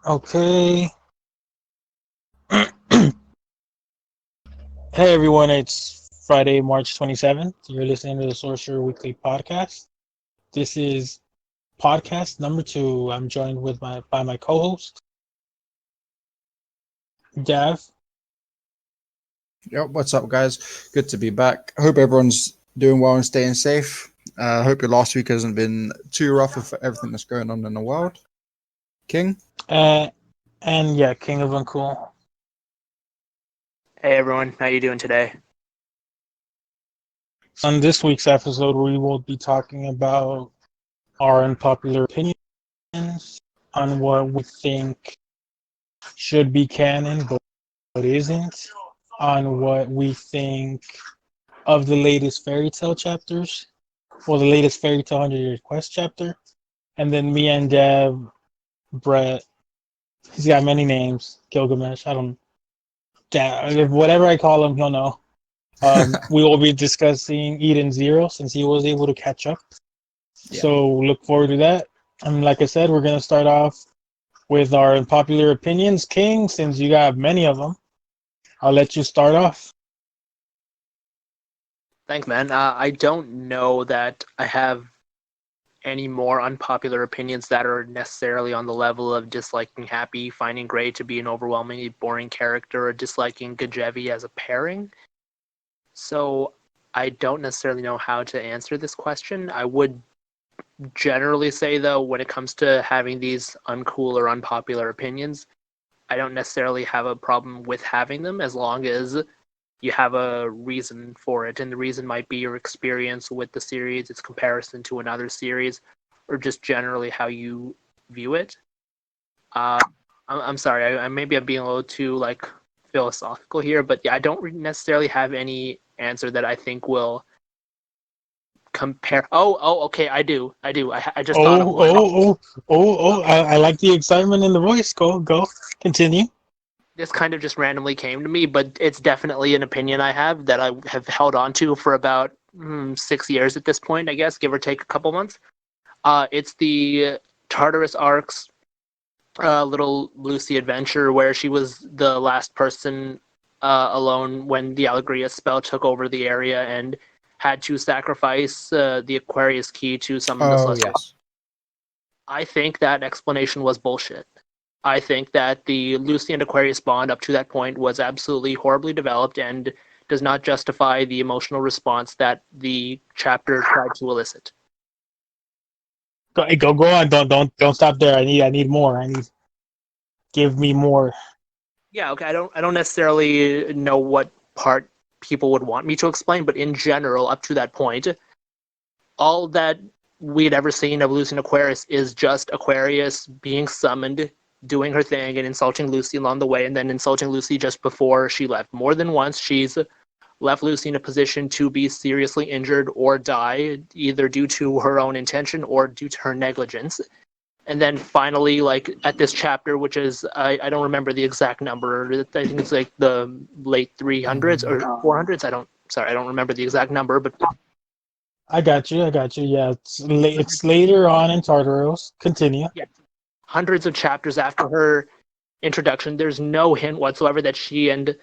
Okay. Hey everyone, it's Friday, March 27th. You're listening to the Sorcerer Weekly podcast. This is podcast number 2. I'm joined by my co-host, Gav. Yep, what's up, guys? Good to be back. I hope everyone's doing well and staying safe. I hope your last week hasn't been too rough with everything that's going on in the world. King? And yeah, King of Uncool. Hey everyone, how you doing today? On this week's episode, we will be talking about our unpopular opinions on what we think should be canon, but isn't, on what we think of the latest fairy tale chapters, or the latest fairy tale 100-year quest chapter, and then me and Dev, Brett, he's got many names, Gilgamesh, I don't know, whatever I call him, he'll know. We will be discussing Eden Zero since he was able to catch up. Yeah. So look forward to that. And like I said, we're going to start off with our unpopular opinions. King, since you got many of them, I'll let you start off. Thanks, man. I don't know that I have any more unpopular opinions that are necessarily on the level of disliking Happy, finding Gray to be an overwhelmingly boring character, or disliking Gajevi as a pairing. So I don't necessarily know how to answer this question. I would generally say, though, when it comes to having these uncool or unpopular opinions, I don't necessarily have a problem with having them as long as you have a reason for it. And the reason might be your experience with the series, its comparison to another series, or just generally how you view it. I'm sorry, I'm being a little too philosophical here, but yeah, I don't necessarily have any answer that I think will compare. Okay, I do. I just thought of one. I like the excitement in the voice. Go, continue. This kind of just randomly came to me, but it's definitely an opinion I have that I have held on to for about 6 years at this point, I guess, give or take a couple months. It's the Tartarus Arc's little Lucy adventure where she was the last person alone when the Allegria spell took over the area and had to sacrifice the Aquarius key to summon the Celestial. Yes. I think that explanation was bullshit. I think that the Lucy and Aquarius bond up to that point was absolutely horribly developed and does not justify the emotional response that the chapter tried to elicit. Go on. Don't stop there. I need more. Give me more. Yeah, okay. I don't necessarily know what part people would want me to explain, but in general, up to that point, all that we'd ever seen of Lucy and Aquarius is just Aquarius being summoned, doing her thing, and insulting Lucy along the way, and then insulting Lucy just before she left. More than once, she's left Lucy in a position to be seriously injured or die, either due to her own intention or due to her negligence. And then finally, at this chapter, which is, I don't remember the exact number, I think it's the late 300s or 400s, I don't remember the exact number, but... I got you, yeah, it's later on in Tartaros. Continue. Yeah. Hundreds of chapters after her introduction, there's no hint whatsoever that she and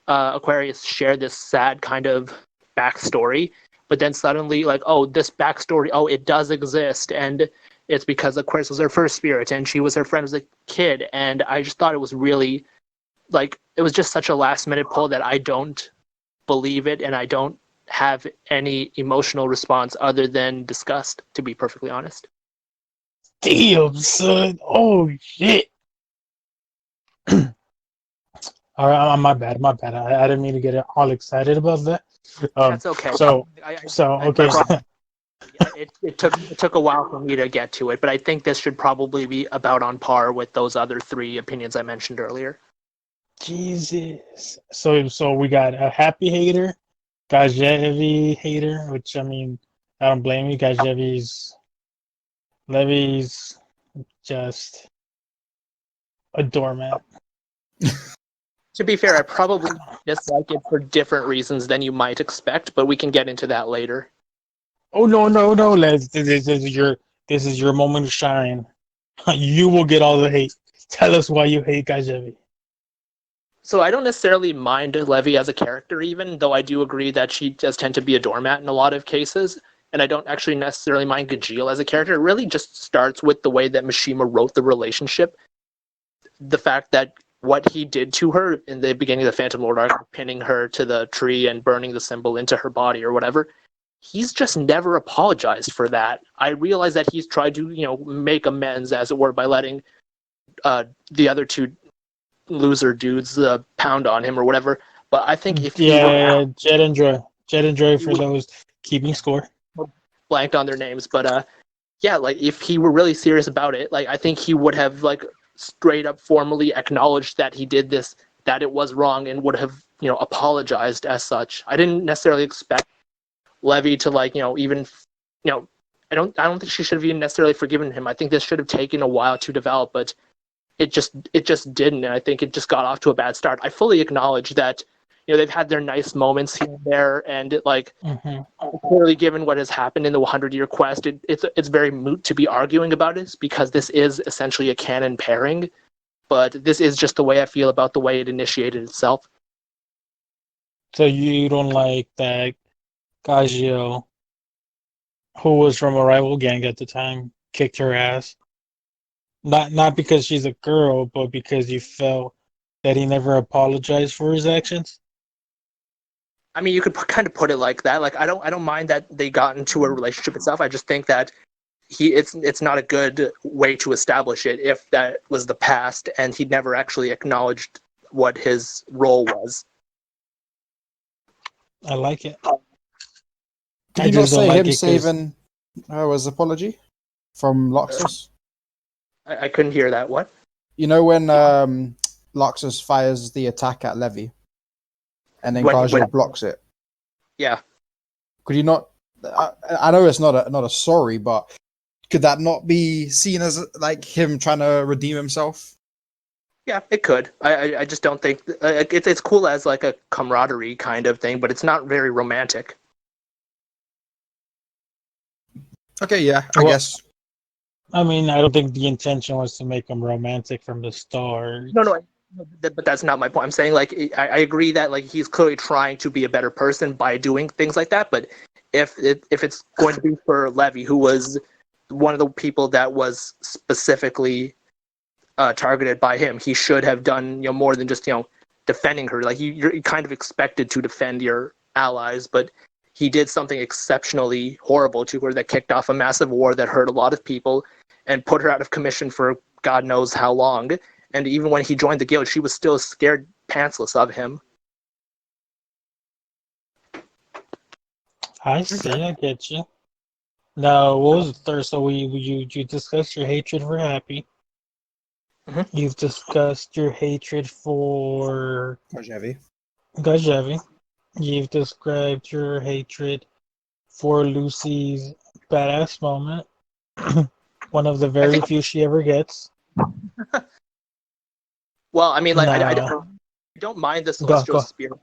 Aquarius share this sad kind of backstory, but then suddenly, this backstory, it does exist, and it's because Aquarius was her first spirit, and she was her friend as a kid, and I just thought it was really, it was just such a last-minute pull that I don't believe it, and I don't have any emotional response other than disgust, to be perfectly honest. Damn, son. Oh, shit. All right, my bad. I didn't mean to get all excited about that. That's okay. Okay. It took a while for me to get to it, but I think this should probably be about on par with those other 3 opinions I mentioned earlier. Jesus. So we got a Happy hater, Gajevi hater, which, I mean, I don't blame you. Levy's just a doormat. To be fair, I probably dislike it for different reasons than you might expect, but we can get into that later. Oh no, Les! This is your moment to shine. You will get all the hate. Tell us why you hate Gajevi. So I don't necessarily mind Levy as a character, even though I do agree that she does tend to be a doormat in a lot of cases. And I don't actually necessarily mind Gajeel as a character. It really just starts with the way that Mishima wrote the relationship. The fact that what he did to her in the beginning of the Phantom Lord arc, pinning her to the tree and burning the symbol into her body or whatever, he's just never apologized for that. I realize that he's tried to, make amends, as it were, by letting the other two loser dudes pound on him or whatever. But I think if Jet and Joy for those keeping score. Blanked on their names, but if he were really serious about it, I think he would have straight up formally acknowledged that he did this, that it was wrong, and would have apologized as such. I didn't necessarily expect Levy to even I don't think she should have even necessarily forgiven him. I think this should have taken a while to develop, but it just didn't, and I think it just got off to a bad start. I fully acknowledge that they've had their nice moments here and there, and clearly, given what has happened in the 100-year quest, it's very moot to be arguing about it, because this is essentially a canon pairing. But this is just the way I feel about the way it initiated itself. So you don't like that Gagio, who was from a rival gang at the time, kicked her ass? Not because she's a girl, but because you felt that he never apologized for his actions? I mean, you could kind of put it like that. I don't mind that they got into a relationship itself. I just think that it's not a good way to establish it if that was the past and he never actually acknowledged what his role was. I like it. Did you not say him saving his apology from Luxus? I couldn't hear that. What? You know when Luxus fires the attack at Levy, and then Gagio blocks it? Yeah. Could you not? I know it's not a sorry, but could that not be seen as him trying to redeem himself? Yeah, it could. I just don't think it's cool as a camaraderie kind of thing, but it's not very romantic. Okay, yeah, I guess. I mean, I don't think the intention was to make him romantic from the start. No, but that's not my point. I'm saying I agree that he's clearly trying to be a better person by doing things like that. But if it's going to be for Levy, who was one of the people that was specifically targeted by him, he should have done more than just defending her. You're kind of expected to defend your allies, but he did something exceptionally horrible to her that kicked off a massive war that hurt a lot of people and put her out of commission for God knows how long. And even when he joined the guild, she was still scared pantsless of him. I see, I get you. Now, what was the third? So you discussed your hatred for Happy. Mm-hmm. You've discussed your hatred for Gajevi. You've described your hatred for Lucy's badass moment. One of the very few she ever gets. Well, I mean, I don't mind the Celestial Spirit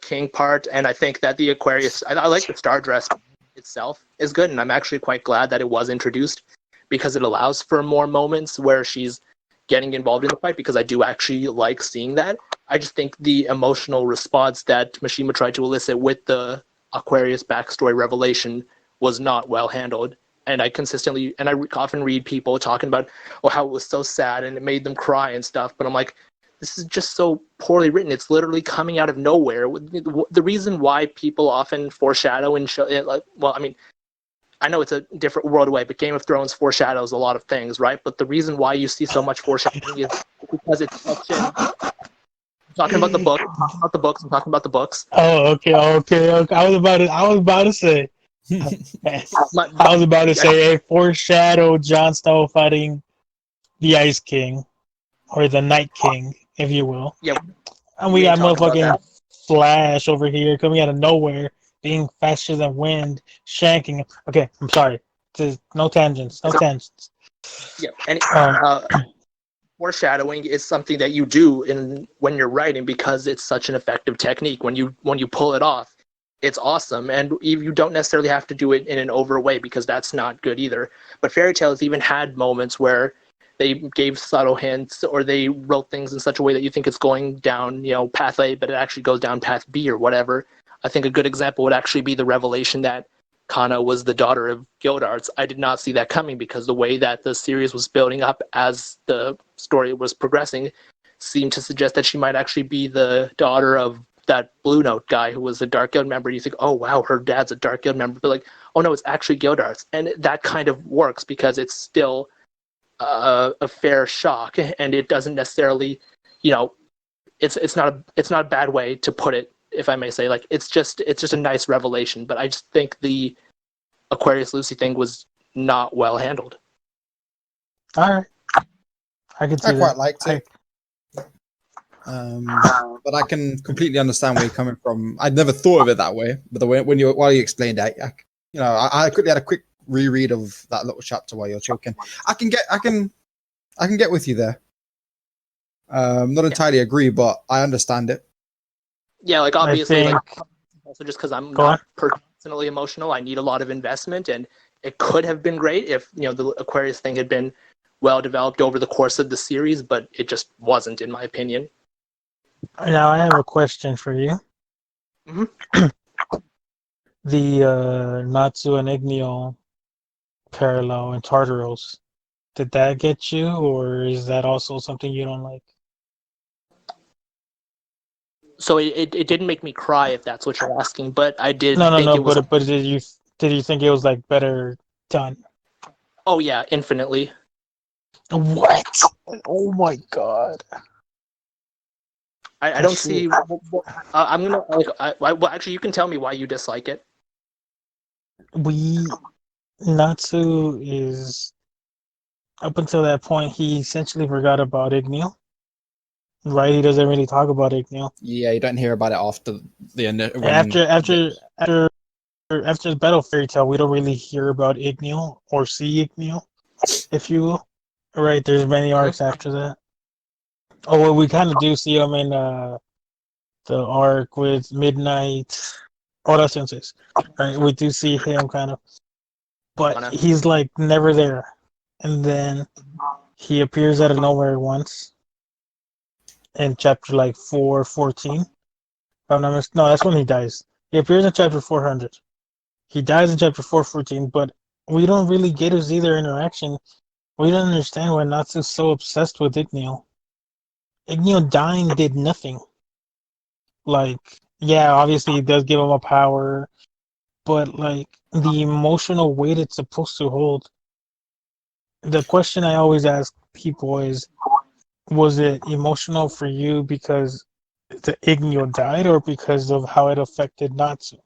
King part, and I think that the Aquarius, I like the Star Dress itself is good, and I'm actually quite glad that it was introduced, because it allows for more moments where she's getting involved in the fight, because I do actually like seeing that. I just think the emotional response that Mishima tried to elicit with the Aquarius backstory revelation was not well handled. And I often read people talking about how it was so sad and it made them cry and stuff. But I'm like, this is just so poorly written. It's literally coming out of nowhere. The reason why people often foreshadow and show I know it's a different world away, but Game of Thrones foreshadows a lot of things, right? But the reason why you see so much foreshadowing is because it's such I'm talking about the book. I'm talking about the books. Oh, okay. I was about to say. I was about to say it foreshadowed Jon Snow fighting the Ice King, or the Night King, if you will. Yeah. And we got motherfucking Flash over here coming out of nowhere, being faster than wind, shanking him. Okay, I'm sorry. No tangents. Yeah, and foreshadowing is something that you do when you're writing, because it's such an effective technique. When you pull it off, it's awesome, and you don't necessarily have to do it in an over way, because that's not good either. But Fairy Tail has even had moments where they gave subtle hints, or they wrote things in such a way that you think it's going down, path A, but it actually goes down path B or whatever. I think a good example would actually be the revelation that Kana was the daughter of Gildarts. I did not see that coming, because the way that the series was building up as the story was progressing seemed to suggest that she might actually be the daughter of that Blue Note guy who was a Dark Guild member. You think, oh wow, her dad's a Dark Guild member, but like, oh no, it's actually Gildarts, and that kind of works because it's still a fair shock, and it doesn't necessarily, it's not a bad way to put it, if I may say. Like, it's just a nice revelation. But I just think the Aquarius Lucy thing was not well handled. All right, I can see I quite that. liked it. But I can completely understand where you're coming from. I'd never thought of it that way, but while you explained it, I quickly had a quick reread of that little chapter while you're choking. I can get with you there. Not entirely agree, but I understand it. Yeah, like obviously, think... also just because I'm not personally emotional, I need a lot of investment, and it could have been great if the Aquarius thing had been well developed over the course of the series, but it just wasn't, in my opinion. Now I have a question for you. Mm-hmm. The Natsu and Igneo parallel in Tartaros, did that get you, or is that also something you don't like? So it didn't make me cry, if that's what you're asking, but I did No, think it was. but did you think it was like better done? Oh yeah, infinitely. What? Oh my god! I don't see. I'm gonna well, actually, you can tell me why you dislike it. Natsu is, up until that point, he essentially forgot about Igneo. Right? He doesn't really talk about Igneo. Yeah, you don't hear about it after the end. After the Battle Fairy Tale, we don't really hear about Igneo or see Igneo, if you will. Right? There's many arcs after that. Oh, well, we kind of do see him in the arc with Midnight. Oh, that's Sensei's. Right? We do see him kind of, but he's like never there. And then he appears out of nowhere once in chapter like 414. Oh, no, that's when he dies. He appears in chapter 400. He dies in chapter 414, but we don't really get his either interaction. We don't understand why Natsu's so obsessed with Igneo. Igneo dying did nothing. Like, yeah, obviously it does give him a power, but like the emotional weight it's supposed to hold. The question I always ask people is, was it emotional for you because the Igneo died, or because of how it affected Natsu?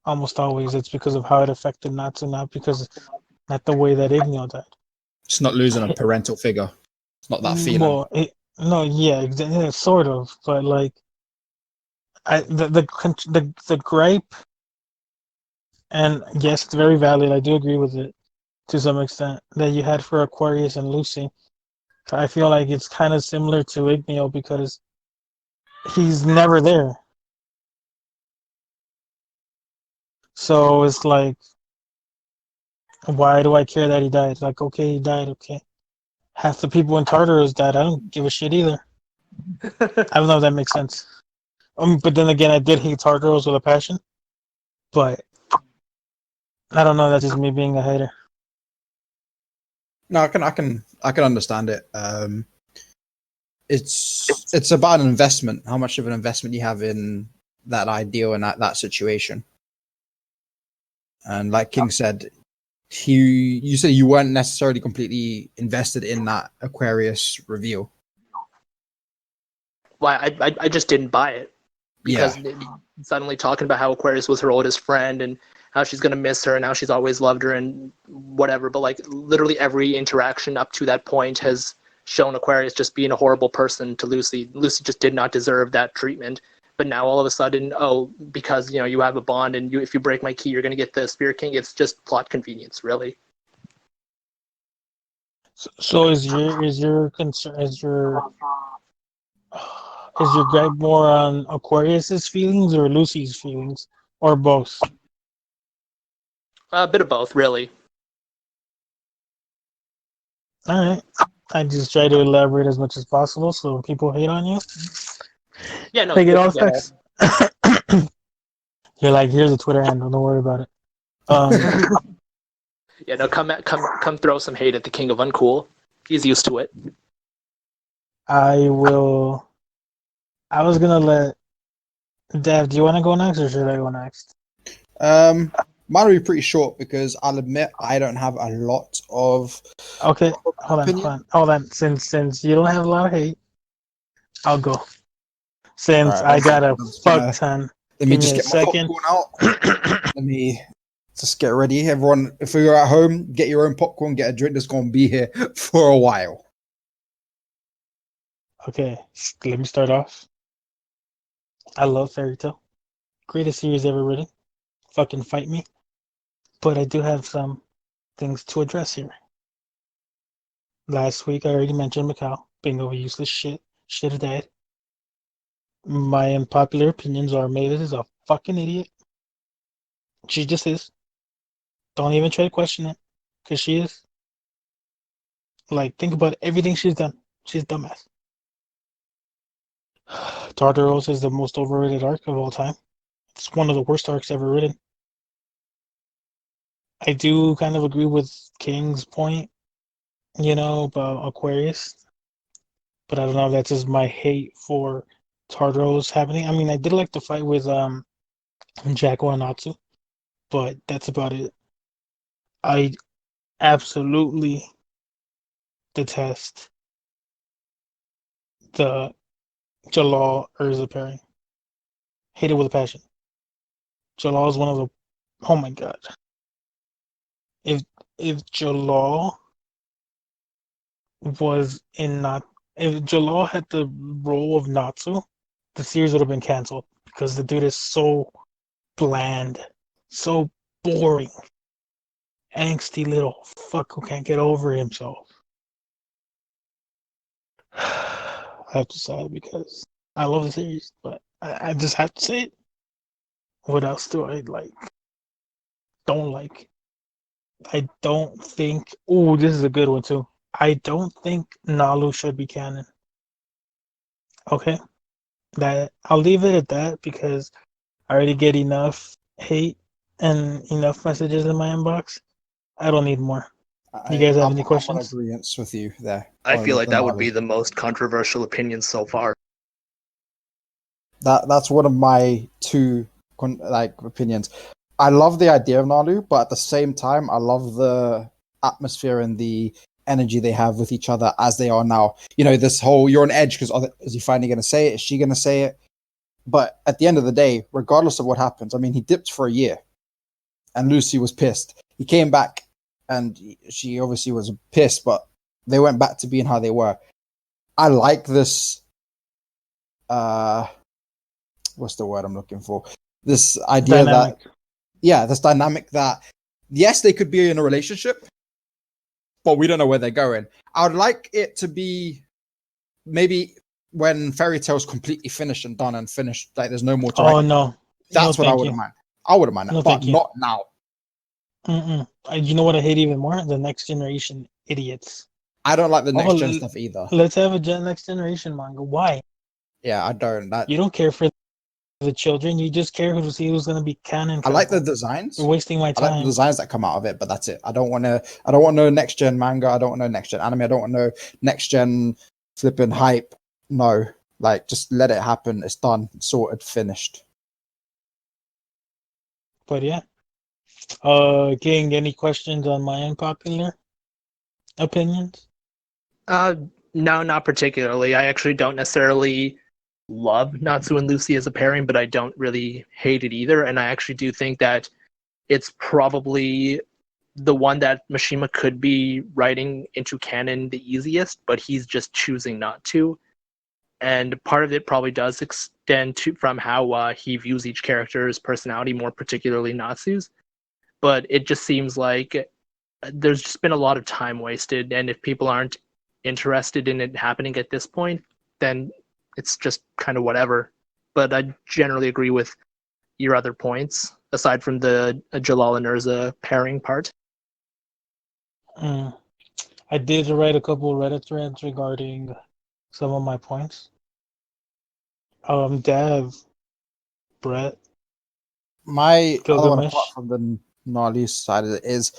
Almost always it's because of how it affected Natsu, not the way that Igneo died. It's not losing a parental figure. It's not that feeling. Well, yeah, sort of, but like, the gripe, and yes, it's very valid. I do agree with it to some extent, that you had for Aquarius and Lucy. I feel like it's kind of similar to Igneo because he's never there. So it's like, why do I care that he died? Like, okay, he died, okay. Half the people in Tartarus died. I don't give a shit either. I don't know if that makes sense. But then again, I did hate Tartarus with a passion. But I don't know. That's just me being a hater. No, I can understand it. It's about an investment. How much of an investment you have in that ideal and that situation. And like King said, you said you weren't necessarily completely invested in that Aquarius reveal. Why? I just didn't buy it. Because suddenly talking about how Aquarius was her oldest friend and how she's going to miss her and how she's always loved her and whatever. But like literally every interaction up to that point has shown Aquarius just being a horrible person to Lucy. Lucy just did not deserve that treatment. But now all of a sudden, because you have a bond and if you break my key, you're going to get the Spirit King. It's just plot convenience, really. So is your concern, is your gripe more on Aquarius's feelings or Lucy's feelings, or both? A bit of both, really. All right. I just try to elaborate as much as possible so when people hate on you, Yeah, no, they get all yeah. text. You're like, here's a Twitter handle. Don't worry about it. Yeah, no, come throw some hate at the King of Uncool. He's used to it. I will. I was gonna let Dev. Do you want to go next, or should I go next? Mine will be pretty short because I'll admit I don't have a lot of Okay, hold opinion. on. Since you don't have a lot of hate, I'll go. Since Alright, I got a I'm just fuck gonna- ton. Let me Give just me a get my second. popcorn out. Let me just get ready. Everyone, if you're at home, get your own popcorn, get a drink that's going to be here for a while. Okay, let me start off. I love Fairy Tail. Greatest series ever written. Fucking fight me. But I do have some things to address here. Last week I already mentioned Macau being over useless shit. Should have died. My unpopular opinions are Mavis is a fucking idiot. She just is. Don't even try to question it. Because she is. Like, think about everything she's done. She's a dumbass. Tartaros is the most overrated arc of all time. It's one of the worst arcs ever written. I do kind of agree with King's point, about Aquarius. But I don't know if that's just my hate for Tartaros happening. I mean, I did like the fight with Jacko and Natsu, but that's about it. I absolutely detest the Jalal Urza pairing. Hate it with a passion. Jalal is one of the. Oh my god! If Jalal was in not if Jalal had the role of Natsu, the series would have been canceled because the dude is so bland, so boring, angsty little fuck who can't get over himself. I have to say it because I love the series, but I just have to say it. What else do I like? Don't like. I don't think. Oh, this is a good one too. I don't think Nalu should be canon. Okay, that I'll leave it at that because I already get enough hate and enough messages in my inbox. I don't need more. You guys have any I'm in questions? agreement with you there. I feel like that would Nalu. be the most controversial opinion so far. That's one of my two opinions. I love the idea of Nalu, but at the same time, I love the atmosphere and the energy they have with each other as they are now. This whole you're on edge because is he finally going to say it? Is she going to say it? But at the end of the day, regardless of what happens, I mean, he dipped for a year, and Lucy was pissed. He came back, and she obviously was pissed, but they went back to being how they were. I like this. What's the word I'm looking for? This idea Dynamic. this dynamic that yes, they could be in a relationship, but we don't know where they're going. I would like it to be maybe when Fairy Tail's completely finished and done and finished, like there's no more to Oh write. no, That's no, what I thank would you. have mind. I would have mind, No, but thank you. not now. You know what I hate even more? The next generation idiots. I don't like the next gen stuff either. Let's have a next generation manga. Why? Yeah, I don't. You don't care for the children. You just care to see who's going to be canon. I like the designs. You're wasting my I like the time. designs that come out of it, but that's it. I don't want no next gen manga. I don't want no next gen anime. I don't want no next gen flipping hype. No, just let it happen. It's done, sorted, finished. But yeah. King, any questions on my unpopular opinions? No, not particularly. I actually don't necessarily love Natsu and Lucy as a pairing, but I don't really hate it either. And I actually do think that it's probably the one that Mishima could be writing into canon the easiest, but he's just choosing not to. And part of it probably does extend to from how he views each character's personality, more particularly Natsu's. But it just seems like there's just been a lot of time wasted, and if people aren't interested in it happening at this point, then it's just kind of whatever. But I generally agree with your other points, aside from the Jalal and Urza pairing part. I did write a couple of Reddit threads regarding some of my points. Dev, Brett, My other one, apart Gilgamesh. from the not least side of it, is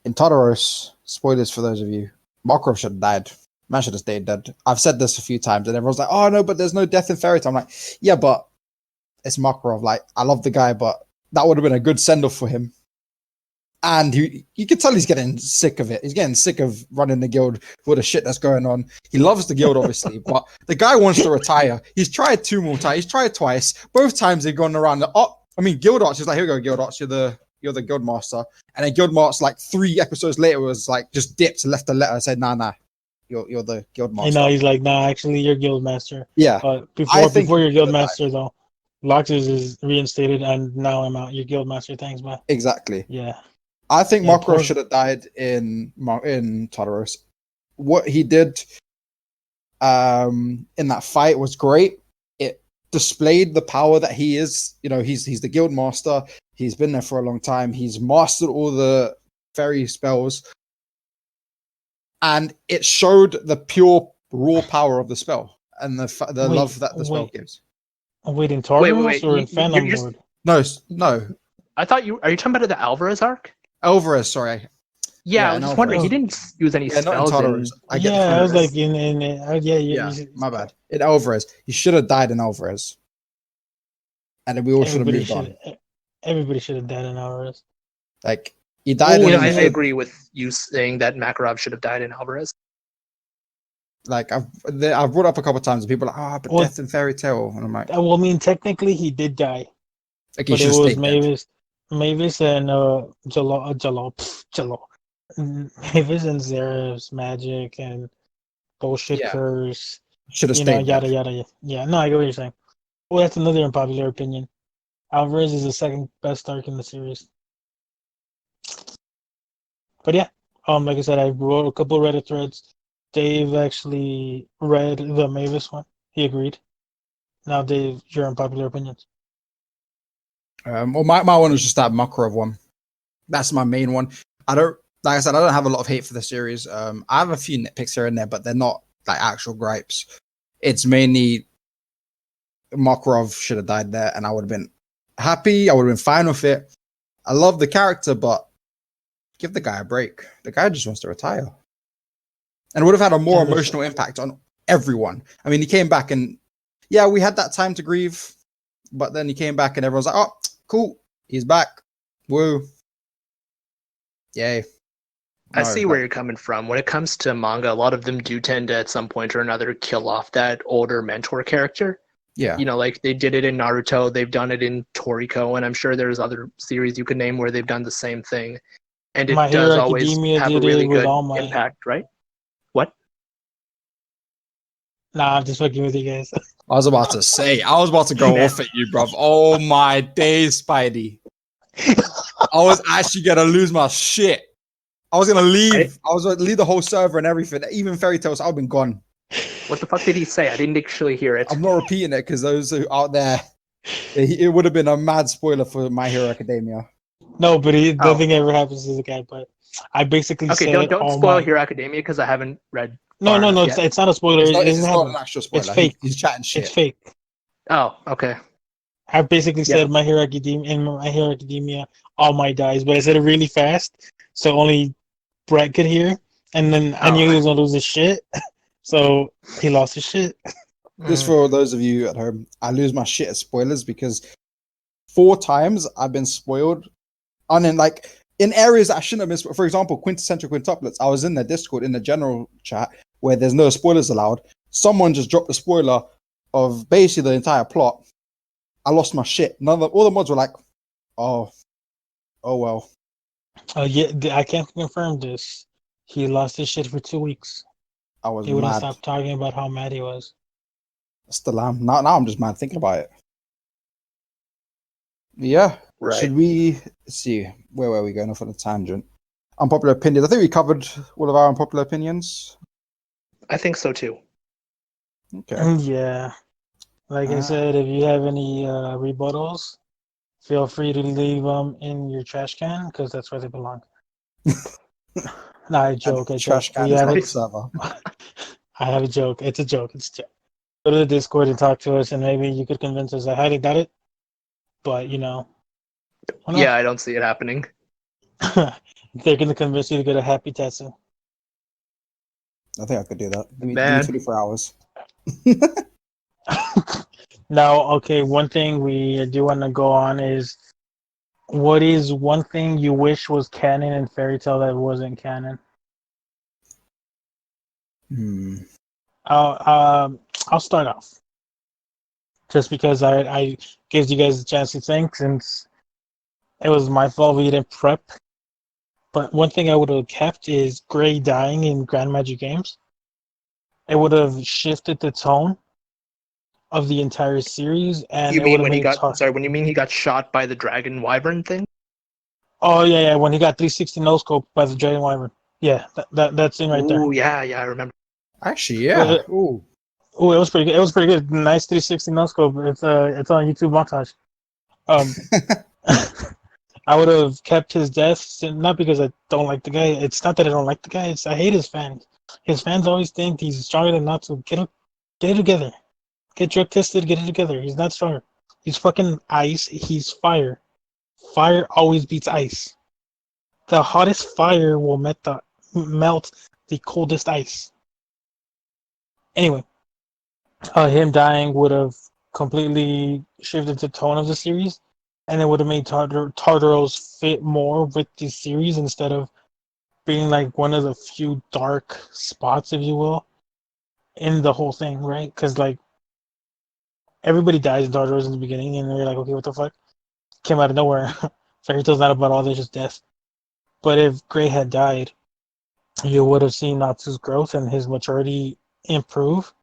in Todoros. Spoilers for those of you. Makarov should have died. Man should have stayed dead. I've said this a few times, and everyone's like, "Oh no, but there's no death in Fairy Tail." I'm like, "Yeah, but it's Makarov. Like, I love the guy, but that would have been a good send off for him." And you can tell he's getting sick of it. He's getting sick of running the guild with all the shit that's going on. He loves the guild, obviously, but the guy wants to retire. He's tried 2 more times. He's tried twice. Both times they've gone around. Guild Arts is like, here we go, Guild Arts. You're the guild master. And then Guild Arts, like 3 episodes later, was like just dipped, left a letter, said, nah, you're the guild master. I know he's like, nah, actually, you're guild master. Yeah. But before you're guild master, though, Loxus is reinstated, and now I'm out. You're guild master. Thanks, man. Exactly. Yeah. I think Yeah, Makarov should have died in Todoros. What he did in that fight was great. It displayed the power that he is. You know, he's the guild master. He's been there for a long time. He's mastered all the fairy spells. And it showed the pure raw power of the spell and the love that the spell gives. Wait, in Tartarus or in Phantom you're Lord? No. I thought are you talking about the Alvarez arc? Alvarez, sorry. Yeah, I was just wondering. He didn't use any spells. Not in I was like, my bad. In Alvarez, he should have died in Alvarez, and then we all should have moved on. Everybody should have died in Alvarez. Like he died. I agree with you saying that Makarov should have died in Alvarez. Like I've brought up a couple of times, and people are like, but death in Fairy Tail, and I'm like, well, I mean, technically he did die, like but it was Mavis and Jalo. Mavis and Zerev's magic and bullshit curse. Should have stayed. Yada. Yeah, no, I get what you're saying. Well, that's another unpopular opinion. Alvarez is the second best arc in the series. But yeah, like I said, I wrote a couple Reddit threads. Dave actually read the Mavis one. He agreed. Now, Dave, your unpopular opinions. Well, my one was just that Makarov one. That's my main one. Like I said, I don't have a lot of hate for the series. I have a few nitpicks here and there, but they're not like actual gripes. It's mainly Makarov should have died there, and I would have been happy. I would have been fine with it. I love the character, but give the guy a break. The guy just wants to retire. And it would have had a more emotional impact on everyone. I mean, he came back and, yeah, we had that time to grieve, but then he came back and everyone's like, oh, cool, he's back. Woo. Yay. I see where you're coming from. When it comes to manga, a lot of them do tend to, at some point or another, kill off that older mentor character. Yeah. You know, like they did it in Naruto, they've done it in Toriko, and I'm sure there's other series you could name where they've done the same thing. And it does always have a really good impact, right? What? Nah, I'm just fucking with you guys. I was about to go off at you, bruv. Oh my days, Spidey. I was actually gonna lose my shit. I was gonna leave. I was gonna leave the whole server and everything. Even Fairy Tales, I've been gone. What the fuck did he say? I didn't actually hear it. I'm not repeating it because those who out there, it would have been a mad spoiler for My Hero Academia. No, but nothing ever happens to the guy. But I basically said, don't spoil Hero Academia because I haven't read. No, it's not a spoiler. It's not an actual spoiler. It's fake. He's chatting shit. It's fake. Oh, okay. I basically said My Hero Academia, All Might dies, but I said it really fast, so only Brett could hear, and then I knew he was gonna lose his shit, so he lost his shit. Just for those of you at home, I lose my shit at spoilers because 4 times I've been spoiled, and in areas that I shouldn't have been spoiled. For example, quintessential quintuplets. I was in the Discord in the general chat where there's no spoilers allowed. Someone just dropped a spoiler of basically the entire plot. I lost my shit. All the mods were like, "Oh well." Yeah, I can't confirm this. He lost his shit for 2 weeks. I was He wouldn't mad. stop talking about how mad he was. Still am. Now I'm just mad thinking about it. Yeah. Right. Should we see where were we going off on a tangent? Unpopular opinions. I think we covered all of our unpopular opinions. I think so too. Okay. Yeah. Like I said, if you have any rebuttals, feel free to leave them in your trash can because that's where they belong. Nah, I And joke. I joke. trash can We is have not it. the server. I have a joke. It's a joke. It's a joke. Go to the Discord and talk to us, and maybe you could convince us. I highly doubt it, but why Yeah, I don't see it happening. not? They're gonna convince you to get a happy tattoo. I think I could do that. Give me Man. 24 hours. Now, okay, one thing we do want to go on is what is one thing you wish was canon in Fairy Tale that wasn't canon? Hmm. I'll start off just because I gives you guys a chance to think since it was my fault we didn't prep. But one thing I would have kept is Gray dying in Grand Magic Games. It would have shifted the tone of the entire series, and You it would mean have when he made got sorry, when you mean he got shot by the dragon wyvern thing? Oh yeah, when he got 360 no scope by the Dragon Wyvern. Yeah, that scene right there. Ooh, yeah, I remember. Actually, yeah. Uh, Ooh. Oh, it was pretty good. It was pretty good. Nice 360 no scope. It's on YouTube montage. Um, I would have kept his death, not because I don't like the guy. It's not that I don't like the guy. It's I hate his fans. His fans always think he's stronger than Natsu. Get it together. Get drug tested. Get it together. He's not stronger. He's fucking ice. He's fire. Fire always beats ice. The hottest fire will melt the coldest ice. Anyway, him dying would have completely shifted the tone of the series, and it would have made Tartaros fit more with the series instead of being like one of the few dark spots, if you will, in the whole thing, right? Because like everybody dies in Tartaros in the beginning, and you're like, okay, what the fuck? Came out of nowhere. Fairy Tail's not about all this, just death. But if Gray had died, you would have seen Natsu's growth and his maturity improve.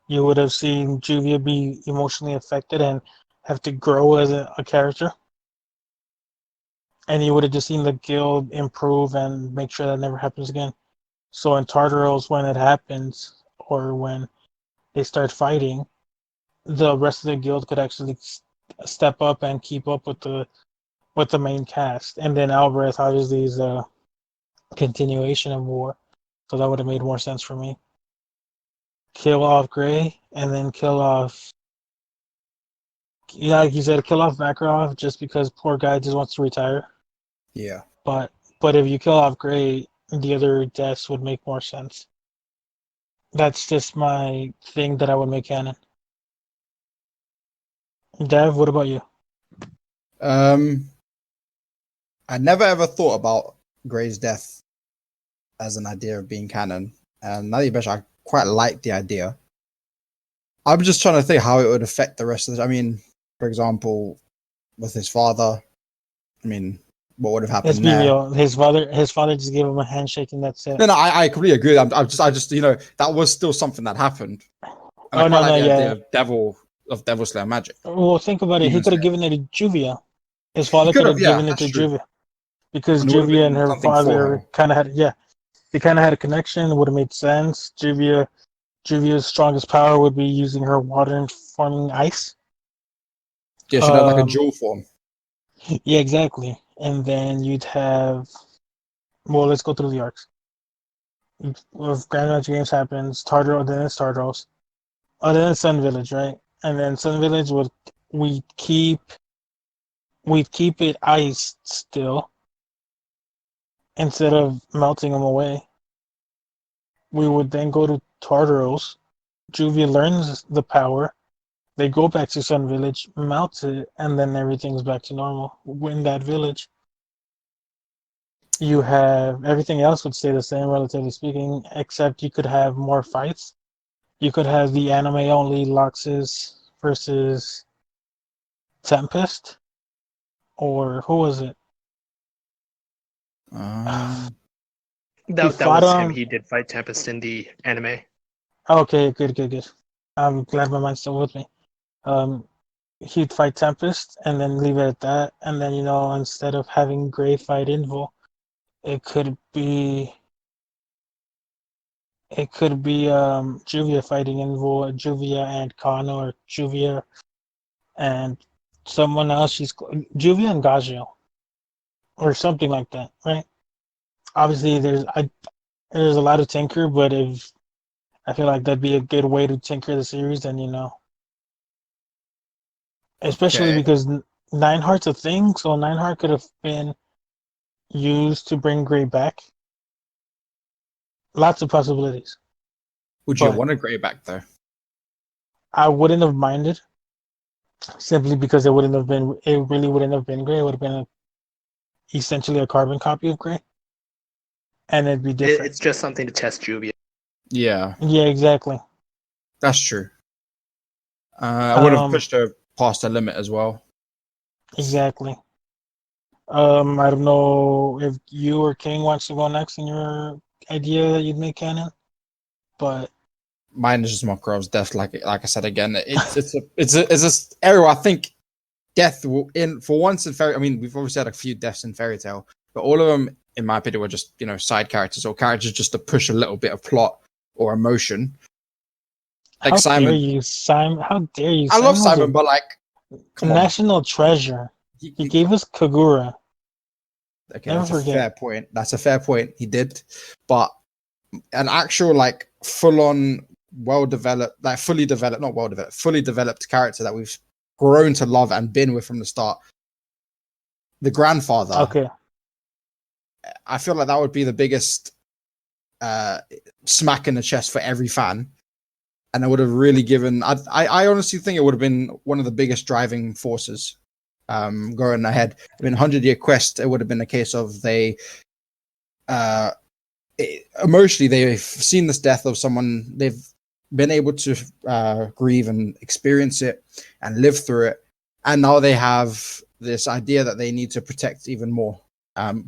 You would have seen Juvia be emotionally affected and have to grow as a character. And you would have just seen the guild improve and make sure that never happens again. So in Tartaros, when it happens, or when they start fighting, the rest of the guild could actually step up and keep up with the main cast. And then Alvarez obviously is a continuation of War, so that would have made more sense for me. Kill off Gray, and then kill off. Yeah, like you said, kill off Makarov just because poor guy just wants to retire. Yeah. But if you kill off Gray, the other deaths would make more sense. That's just my thing that I would make canon. Dev, what about you? Um, I never ever thought about Gray's death as an idea of being canon, and now that you mention, I quite like the idea. I'm just trying to think how it would affect the rest of the. I mean, for example, with his father. I mean, what would have Let's happened be there? real. His father just gave him a handshake and that's it. No, I completely agree. I just, that was still something that happened, and I Oh quite like no, the idea yeah. of Devil Slayer magic. Well, think about it. He Demon could have Slayer. given it to Juvia. His He father could could have, have yeah, given it that's to true, Juvia because and it would have Juvia and been her something for father her. kind of had, yeah, they kind of had a connection. It would have made sense. Juvia's strongest power would be using her water and forming ice. Yeah, she'd have like a Um, jewel form. yeah, exactly. And then you'd have, well, let's go through the arcs. If Grand Magic Games happens, then it's Tartaros. Oh, then it's Sun Village, right? And then Sun Village would we keep we'd keep it iced still instead of melting them away. We would then go to Tartaros. Juvia learns the power. They go back to Sun Village, melt it, and then everything's back to normal. In that village, you have everything else would stay the same, relatively speaking, except you could have more fights. You could have the anime only Luxus versus Tempest, or who was it? He That fought was him. on. He did fight Tempest in the anime. Okay, good. I'm glad my mind's still with me. Um, he'd fight Tempest and then leave it at that, and then instead of having Gray fight Invul, it could be Juvia fighting Invul, Juvia and Kano, or Juvia and someone else. Juvia and Gagio, or something like that, right? obviously there's a lot of tinker, but if I feel like that'd be a good way to tinker the series, then especially Okay. because Nine Heart's a thing, so Nine Heart could have been used to bring Gray back. Lots of possibilities, Would you but want a Grey back though? I wouldn't have minded simply because it really wouldn't have been Gray. It would have been essentially a carbon copy of Gray, and it'd be different. It's just something to test Juvia. Yeah, Yeah, exactly. that's true. I would have Um, pushed her past the limit as well. exactly. I don't know if you or King wants to go next in your idea that you'd make canon, but Mine is just Makarov's death. Like I said again, it's a area where I think death will in for once in fairy. I mean, we've obviously had a few deaths in Fairy Tale, but all of them, in my opinion, were just side characters or characters just to push a little bit of plot or emotion. Like how dare Simon, you, Simon? How dare you? I love Simon was Simon, a but like, come on, national treasure. he, He he- gave us Kagura. okay, Never that's a forget. fair point. That's a fair point. He did, but an actual like full on well developed, like fully developed, not well developed, fully developed character that we've grown to love and been with from the start. The grandfather. Okay. I feel like that would be the biggest smack in the chest for every fan. And I would have really given. I honestly think it would have been one of the biggest driving forces going ahead. I mean, 100-Year Quest, it would have been a case of emotionally, they've seen this death of someone, they've been able to grieve and experience it and live through it. And now they have this idea that they need to protect even more,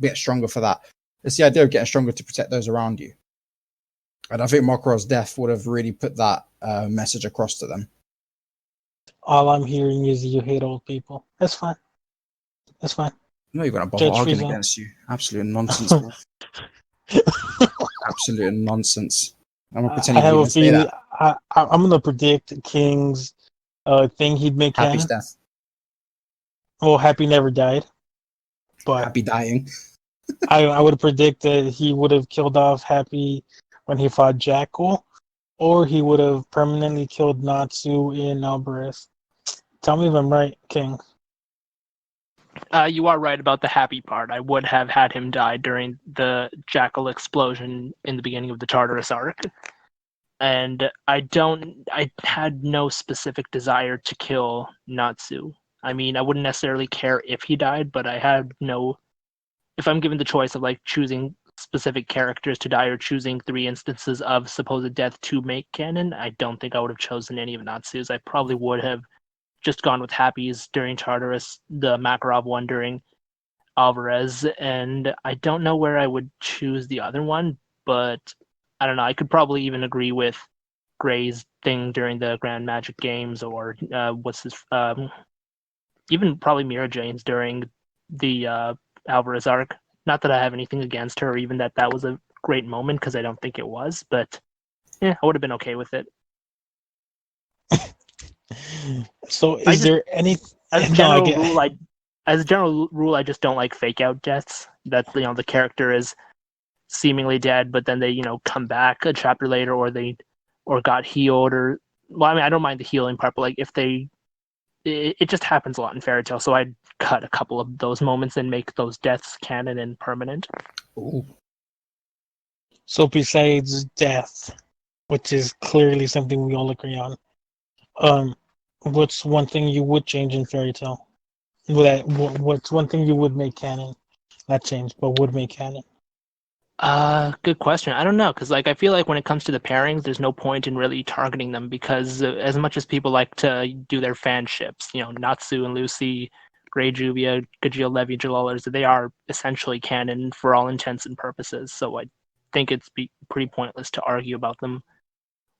get stronger for that. It's the idea of getting stronger to protect those around you. And I think Makarov's death would have really put that message across to them. All I'm hearing is you hate old people. That's fine. That's fine. I'm not even going to bother Judge arguing Frieza. against you. Absolute nonsense, bro. Absolute nonsense. I'm not I pretending have you a even say feeling that. I'm gonna predict King's thing he'd make Happy's canon. death. Well, Happy never died, but Happy dying. I would predict that he would have killed off Happy when he fought Jackal, or he would have permanently killed Natsu in Alvarez. Tell me if I'm right, King. You are right about the happy part. I would have had him die during the Jackal explosion in the beginning of the Tartarus arc. And I had no specific desire to kill Natsu. I mean, I wouldn't necessarily care if he died, but if I'm given the choice of like choosing specific characters to die or choosing 3 instances of supposed death to make canon, I don't think I would have chosen any of Natsu's. I probably would have just gone with Happy's during Tartarus, the Makarov one during Alvarez, and I don't know where I would choose the other one, but I don't know. I could probably even agree with Gray's thing during the Grand Magic Games, or even probably Mira Jane's during the Alvarez arc. Not that I have anything against her, or even that was a great moment, because I don't think it was, but yeah, I would have been okay with it. So, is there any? As a general rule, I just don't like fake out deaths. That the character is seemingly dead, but then they come back a chapter later, or got healed, or well, I mean, I don't mind the healing part, but like if it just happens a lot in Fairy Tale, so I'd cut a couple of those moments and make those deaths canon and permanent. Ooh. So besides death, which is clearly something we all agree on, what's one thing you would change in Fairy Tale? What's one thing you would make canon? Not change, but would make canon. Good question. I don't know, because I feel like when it comes to the pairings, there's no point in really targeting them, because as much as people like to do their fan ships, Natsu and Lucy, Grey Juvia, Gajeel Levy, Jalolers, they are essentially canon for all intents and purposes. So I think it's pretty pointless to argue about them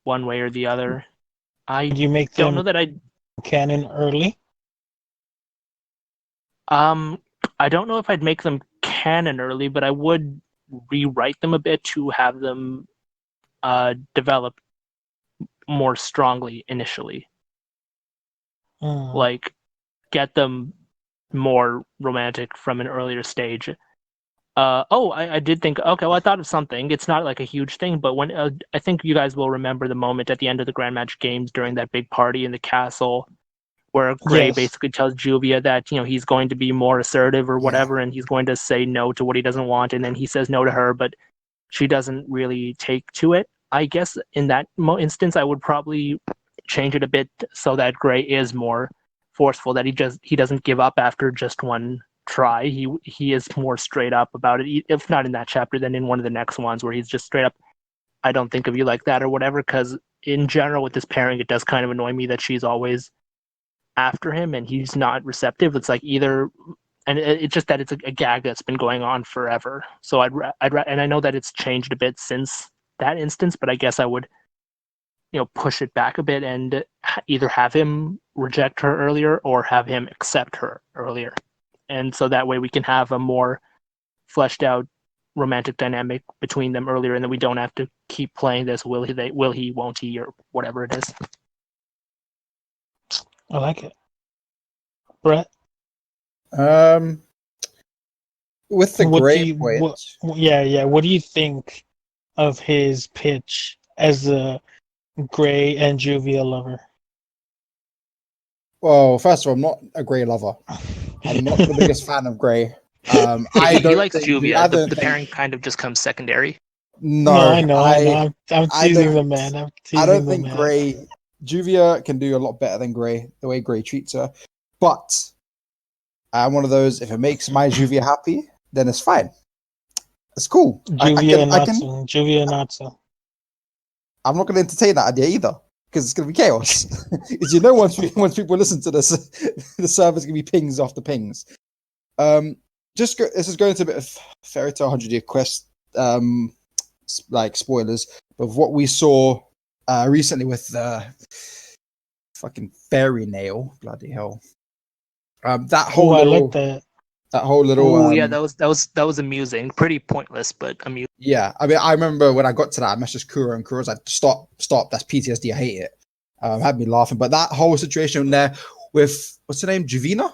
one way or the other. I Would you make don't them know that canon early? I don't know if I'd make them canon early, but I would rewrite them a bit to have them develop more strongly initially. Like, get them more romantic from an earlier stage. I did think. Okay, well, I thought of something. It's not like a huge thing, but when I think you guys will remember the moment at the end of the Grand Match Games during that big party in the castle, where Gray Yes. basically tells Juvia that he's going to be more assertive or Yeah. whatever, and he's going to say no to what he doesn't want, and then he says no to her, but she doesn't really take to it. I guess in that instance, I would probably change it a bit so that Gray is more forceful. That he doesn't give up after just one try. He is more straight up about it. If not in that chapter, then in one of the next ones where he's just straight up, I don't think of you like that or whatever. Because in general, with this pairing, it does kind of annoy me that she's always after him and he's not receptive. It's like either, and it's just that it's a gag that's been going on forever. So and I know that it's changed a bit since that instance, but I guess I would, push it back a bit and either have him reject her earlier or have him accept her earlier. And so that way we can have a more fleshed out romantic dynamic between them earlier, and then we don't have to keep playing this will he, won't he, or whatever it is. I like it. Brett? With the Gray point, what do you think of his pitch as a Gray and Juvia lover? well, first of all, I'm not a Gray lover. I'm not the biggest fan of Gray. He likes think- Juvia. I The don't think- pairing kind of just comes secondary. No, I know. I'm I teasing don't- the man. I don't think Gray. Juvia can do a lot better than Gray, the way Gray treats her. But I'm one of those, if it makes my Juvia happy, then it's fine. It's cool. Juvia not so. I'm not going to entertain that idea either, because it's going to be chaos. Because once people listen to this, the server's going to be pings after pings. This is going into a bit of Fairy Tail 100 Year Quest, like spoilers, of what we saw recently with fucking Fairy Nail. Bloody hell! That whole I little, like that. that whole little. Oh yeah, that was amusing. Pretty pointless, but amusing. Yeah, I mean, I remember when I got to that, I messaged Kura, and Kura was like, "Stop! That's PTSD. I hate it." Had me laughing. But that whole situation there with what's her name, Juvina?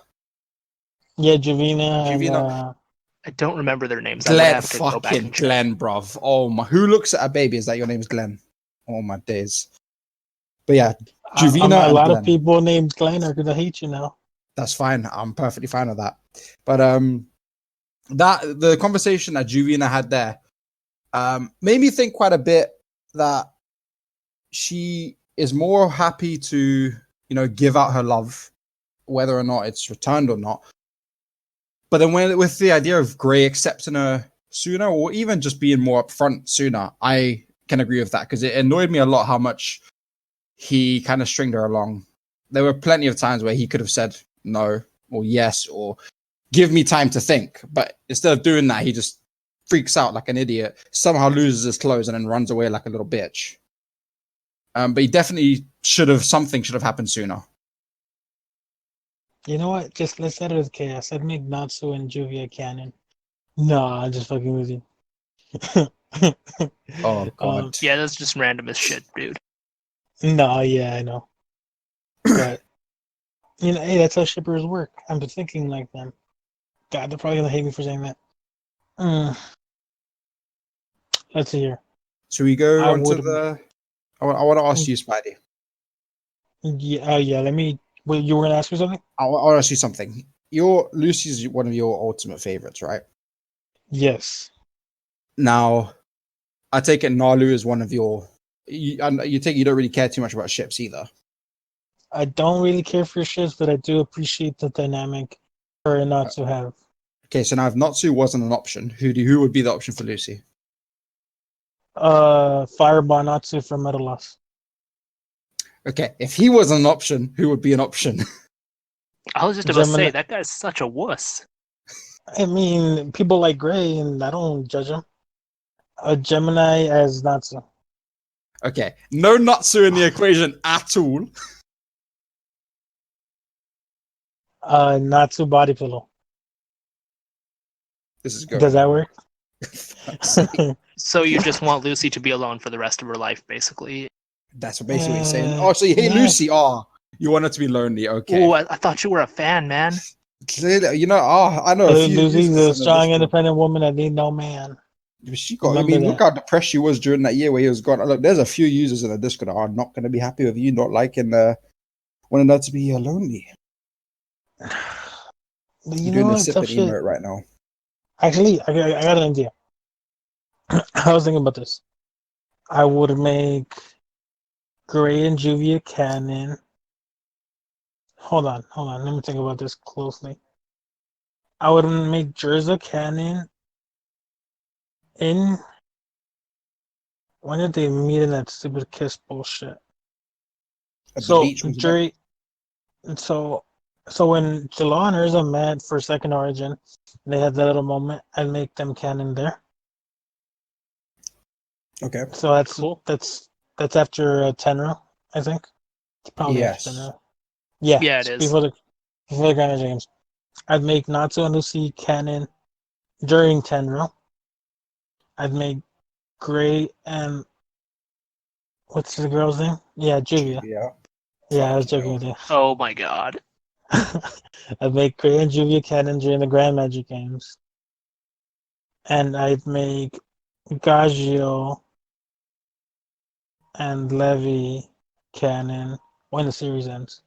Yeah, Juvina. I don't remember their names. I would have to go back Fucking and check. Glenn, bruv. Oh my, who looks at a baby? Is that your name is Glenn? Oh my days. But yeah, Juvina A lot and of Glenn. people named Glenn are gonna hate you now. That's fine. I'm perfectly fine with that. But that the conversation that Juvina had there made me think quite a bit that she is more happy to, give out her love, whether or not it's returned or not. But then with the idea of Gray accepting her sooner, or even just being more upfront sooner, I can agree with that, because it annoyed me a lot how much he kind of stringed her along. There were plenty of times where he could have said no or yes or give me time to think. But instead of doing that, he just freaks out like an idiot, somehow loses his clothes, and then runs away like a little bitch. But he definitely something should have happened sooner. You know what? Just let's set it as chaos. I'd make Natsu and Juvia canon. Nah, I'm just fucking with you. Oh god. Yeah, that's just random as shit, dude. No, yeah, I know. But hey, that's how shippers work. I'm thinking like them. God, they're probably gonna hate me for saying that. Let's see here. Should we go I on to would- the... I want to ask you, Spidey. Yeah. Let me. Wait, you were gonna ask me something? I want to ask you something. Lucy's one of your ultimate favorites, right? Yes. Now, I take it Nalu is one of your... You don't really care too much about ships either. I don't really care for ships, but I do appreciate the dynamic her and Natsu have. Okay, so now if Natsu wasn't an option, who would be the option for Lucy? Fireball Natsu from Metalos. Okay, if he wasn't an option, who would be an option? I was just about to Gemini- say that guy's such a wuss. I mean, people like Gray, and I don't judge him. A Gemini as Natsu. Okay, no Natsu in the equation at all. Natsu body pillow. This is good. Does that work? So you just want Lucy to be alone for the rest of her life, basically. That's basically what you're saying. Oh, so you hate yeah. Lucy. Oh, you want her to be lonely. Okay. Ooh, I thought you were a fan, man. Clearly, I know a few Lucy's users a in the strong, Discord. independent woman that need no man. She got. I Remember mean, that. look how depressed she was during that year where he was gone. Look, there's a few users in the Discord that are not going to be happy with you not liking one another to be lonely. But You're you doing know the what? Tough sipping shit. emote right now. Actually, I got an idea. I was thinking about this. I would make Gray and Juvia canon. Hold on. Let me think about this closely. I would make Jerza canon in. When did they meet in that stupid kiss bullshit? At the So beach, wasn't it? Jury, so when Jalon and Urza met for Second Origin, they had that little moment. I'd make them canon there. Okay. So that's Cool. that's after Tenro, I think. It's probably after Yes. Tenro. Yeah, Yeah, it it's is. before the Grand Magic Games. I'd make Natsu and Lucy canon during Tenro. I'd make Gray and what's the girl's name? Yeah, Juvia. Yeah. Yeah, I was Fucking joking with hell. you. Oh my god. I'd make Gray and Juvia canon during the Grand Magic Games. And I'd make Gagio and Levy canon when the series ends.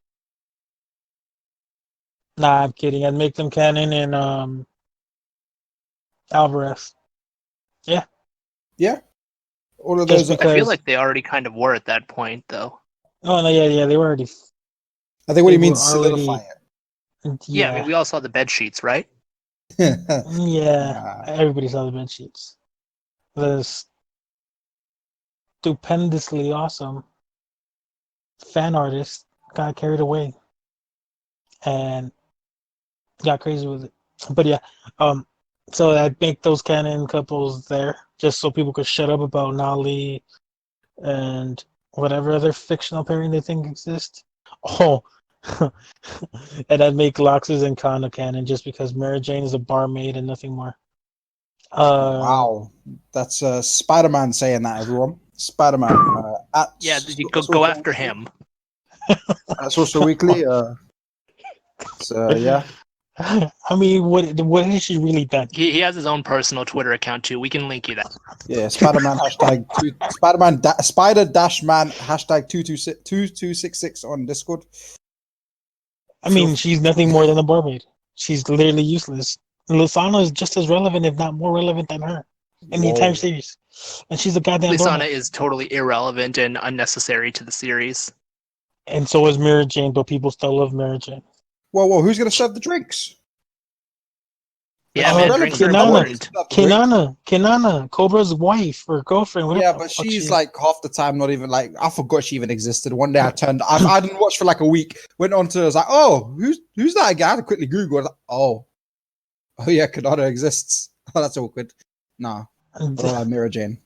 Nah, I'm kidding. I'd make them canon in Alvarez. Yeah. All of Just those. I feel because. like they already kind of were at that point, though. Oh no, yeah, they were already. I think what They do you mean were already. solidify Yeah, I mean, Yeah, we all saw the bed sheets, right? it? yeah. Nah. Everybody saw the bed sheets. The stupendously awesome fan artist got carried away and got crazy with it. But yeah, so I'd make those canon couples there just so people could shut up about Nolly and whatever other fictional pairing they think exists. Oh, and I'd make Loxus and Kana canon just because Mary Jane is a barmaid and nothing more. Wow. That's Spider-Man saying that, everyone. Spider-Man. Yeah, you go after him. At Sorcerer Weekly. Yeah. I mean, what has she really done? He has his own personal Twitter account too. We can link you that. Yeah, Spider-Man hashtag Spider-Man-man hashtag 2266 on Discord. I mean, she's nothing more than a barmaid. She's literally useless. Lusana is just as relevant, if not more relevant than her in the entire Whoa. series. And she's a goddamn Lisana doormat. is totally irrelevant and unnecessary to the series. And so is Mary Jane, but people still love Mary Jane. Whoa, who's gonna serve the drinks? Yeah, Oh, man, relevant. drinks are Kinana. important. Kenana, Cobra's wife or girlfriend. Whatever Yeah, the but fuck she's she is. like half the time not even like I forgot she even existed. One day I didn't watch for like a week. Went on to I was like, oh, who's that guy? I had to quickly Google. I was like, oh yeah, Kanata exists. Oh, that's awkward. Nah, but I like Mira Jane.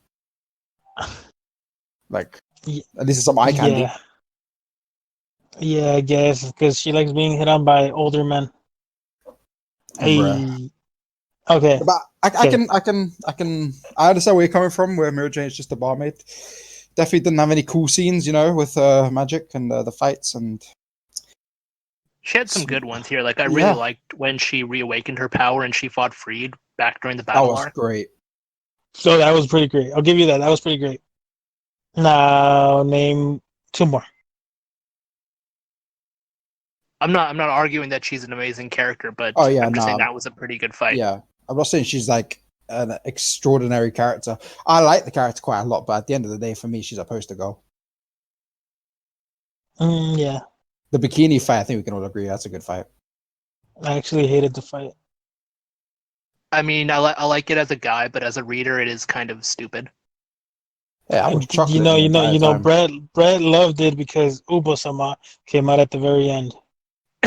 Like at least it's some eye candy. Yeah. Yeah, I guess because she likes being hit on by older men. Bruh. Hey, okay. But I understand where you're coming from. Where Mira Jane is just a barmaid. Definitely didn't have any cool scenes, with magic and the fights and. She had some good ones here. Like I Yeah. really liked when she reawakened her power and she fought Freed back during the That battle was arc. great. So that was pretty great. I'll give you that. That was pretty great. Now name two more. I'm not arguing that she's an amazing character, but Oh, yeah, I'm just saying nah. that was a pretty good fight. Yeah, I'm not saying she's like an extraordinary character. I like the character quite a lot, but at the end of the day, for me, she's a poster girl. Yeah, The bikini fight, I think we can all agree that's a good fight. I actually hated the fight. I mean, I like it as a guy, but as a reader, it is kind of stupid. Yeah, I was chocolate. Brett loved it because Ubo-sama came out at the very end.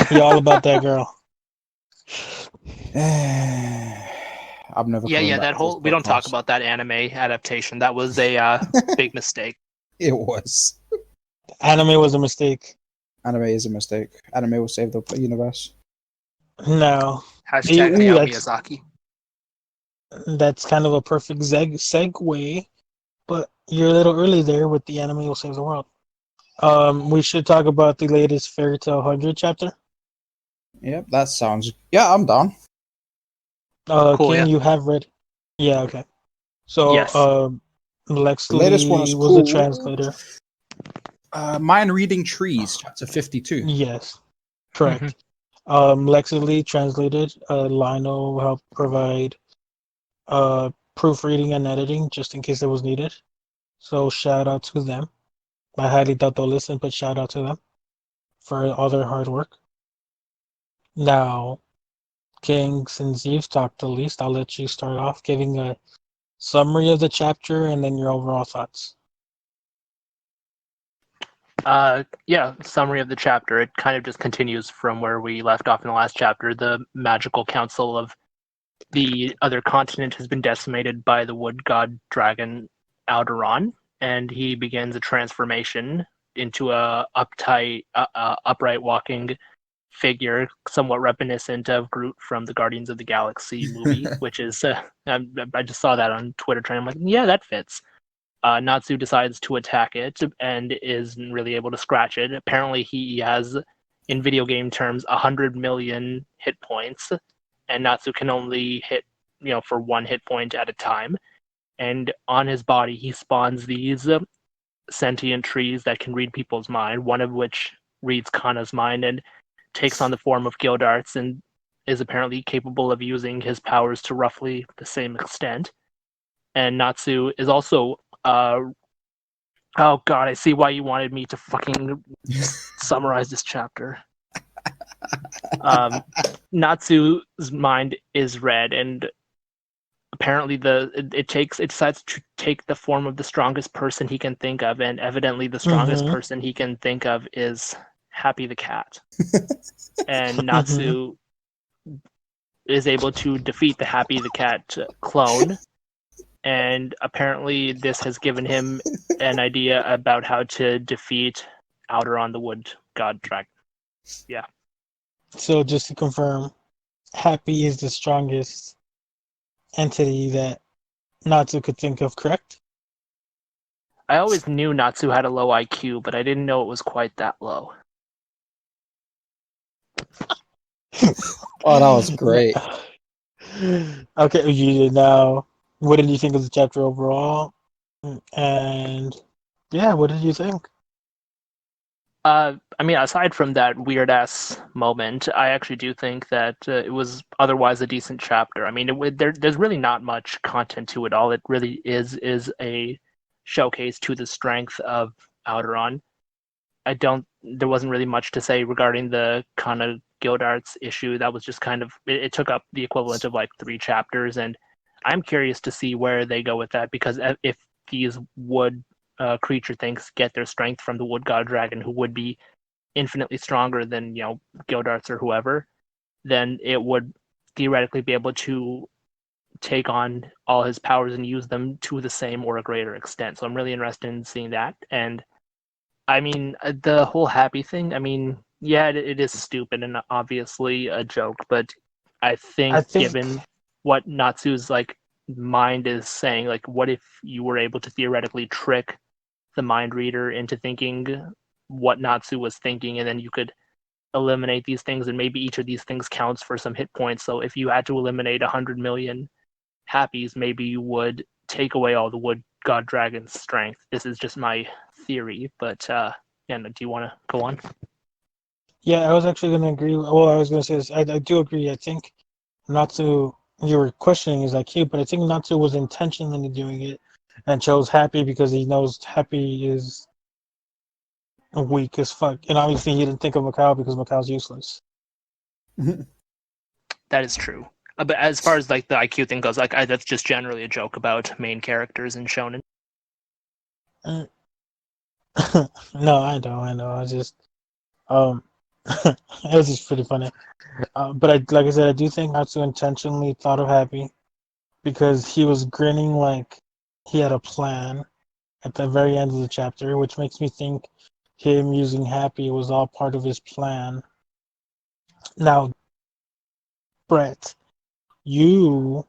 He all about that girl. I'm never. Yeah. That whole we don't talk about that anime adaptation. That was a big mistake. It was. Anime was a mistake. Anime is a mistake. Anime will save the universe. No, Hashtag Ooh, Hayao that's- Miyazaki. that's kind of a perfect segue, but you're a little early there with the anime will save the world. We should talk about the latest Fairy Tail 100 chapter. Yep, that sounds. Yeah, I'm down. Cool, King, yeah. you have read. Yeah, okay. So, Yes. Lex The latest one Lee is was a cool. translator. Mind Reading Trees, chapter 52. Yes, Mm-hmm. correct. Lex Lee translated. Lionel helped provide proofreading and editing just in case it was needed. So shout out to them. I highly doubt they'll listen, but shout out to them for all their hard work. Now, King, since you've talked the least, I'll let you start off giving a summary of the chapter and then your overall thoughts. Yeah, summary of the chapter. It kind of just continues from where we left off in the last chapter. The magical council of the other continent has been decimated by the wood god dragon Alderon, and he begins a transformation into a upright walking figure, somewhat reminiscent of Groot from the Guardians of the Galaxy movie, which is I just saw that on Twitter. I'm like, yeah, that fits. Natsu decides to attack it and isn't really able to scratch it. Apparently, he has, in video game terms, 100 million hit points, and Natsu can only hit, for one hit point at a time. And on his body, he spawns these sentient trees that can read people's mind, one of which reads Kana's mind and takes on the form of Gildarts and is apparently capable of using his powers to roughly the same extent. And Natsu is also oh god, I see why you wanted me to fucking summarize this chapter. Natsu's mind is red, and apparently it decides to take the form of the strongest person he can think of, and evidently the strongest person he can think of is Happy the cat. And Natsu is able to defeat the Happy the cat clone. And apparently this has given him an idea about how to defeat Alderon the Wood God Dragon. Yeah. So just to confirm, Happy is the strongest entity that Natsu could think of, correct? I always knew Natsu had a low IQ, but I didn't know it was quite that low. Oh, that was great. Okay, now, what did you think of the chapter overall? And yeah, what did you think? I mean, aside from that weird ass moment, I actually do think that it was otherwise a decent chapter. I mean, there's really not much content to it. All it really is a showcase to the strength of Alderon. There wasn't really much to say regarding the Kana Gildarts issue. That was just kind of, it took up the equivalent of like 3 chapters, and I'm curious to see where they go with that, because if these wood creature things get their strength from the wood god dragon, who would be infinitely stronger than Gildarts or whoever, then it would theoretically be able to take on all his powers and use them to the same or a greater extent. So I'm really interested in seeing that. And I mean, the whole Happy thing, I mean, yeah, it is stupid and obviously a joke, but I think given what Natsu's like mind is saying, like, what if you were able to theoretically trick the mind reader into thinking what Natsu was thinking, and then you could eliminate these things, and maybe each of these things counts for some hit points. So if you had to eliminate 100 million Happies, maybe you would take away all the wood god dragon's strength. This is just my theory, but yeah, do you want to go on? Yeah, I was actually going to agree. Well, I was going to say this. I do agree. I think Natsu, you were questioning his IQ, but I think Natsu was intentionally doing it and chose Happy because he knows Happy is weak as fuck. And obviously he didn't think of Macau because Macau's useless. That is true. But as far as like the IQ thing goes, like that's just generally a joke about main characters in shonen. No, I know. I just it was just pretty funny. But like I said, I do think Natsu intentionally thought of Happy because he was grinning like he had a plan at the very end of the chapter, which makes me think him using Happy was all part of his plan. Now, Brett, you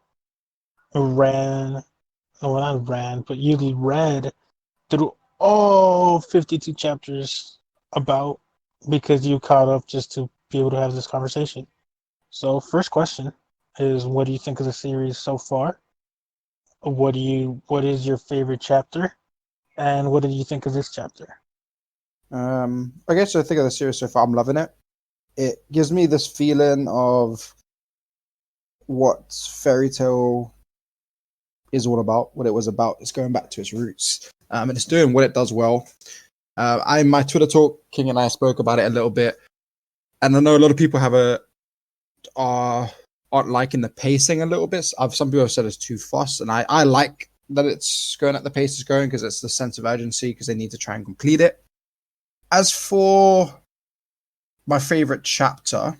ran, well, not ran, but you read through all 52 chapters because you caught up just to be able to have this conversation. So, first question is, what do you think of the series so far? What is your favorite chapter, and what did you think of this chapter? I guess I think of the series so far, I'm loving it. It gives me this feeling of what Fairy Tale is all about, what it was about. It's going back to its roots, and it's doing what it does well. In my Twitter talk, King and I spoke about it a little bit, and I know a lot of people aren't liking the pacing a little bit. Some people have said it's too fast, and I like that it's going at the pace it's going because it's the sense of urgency because they need to try and complete it. As for my favorite chapter,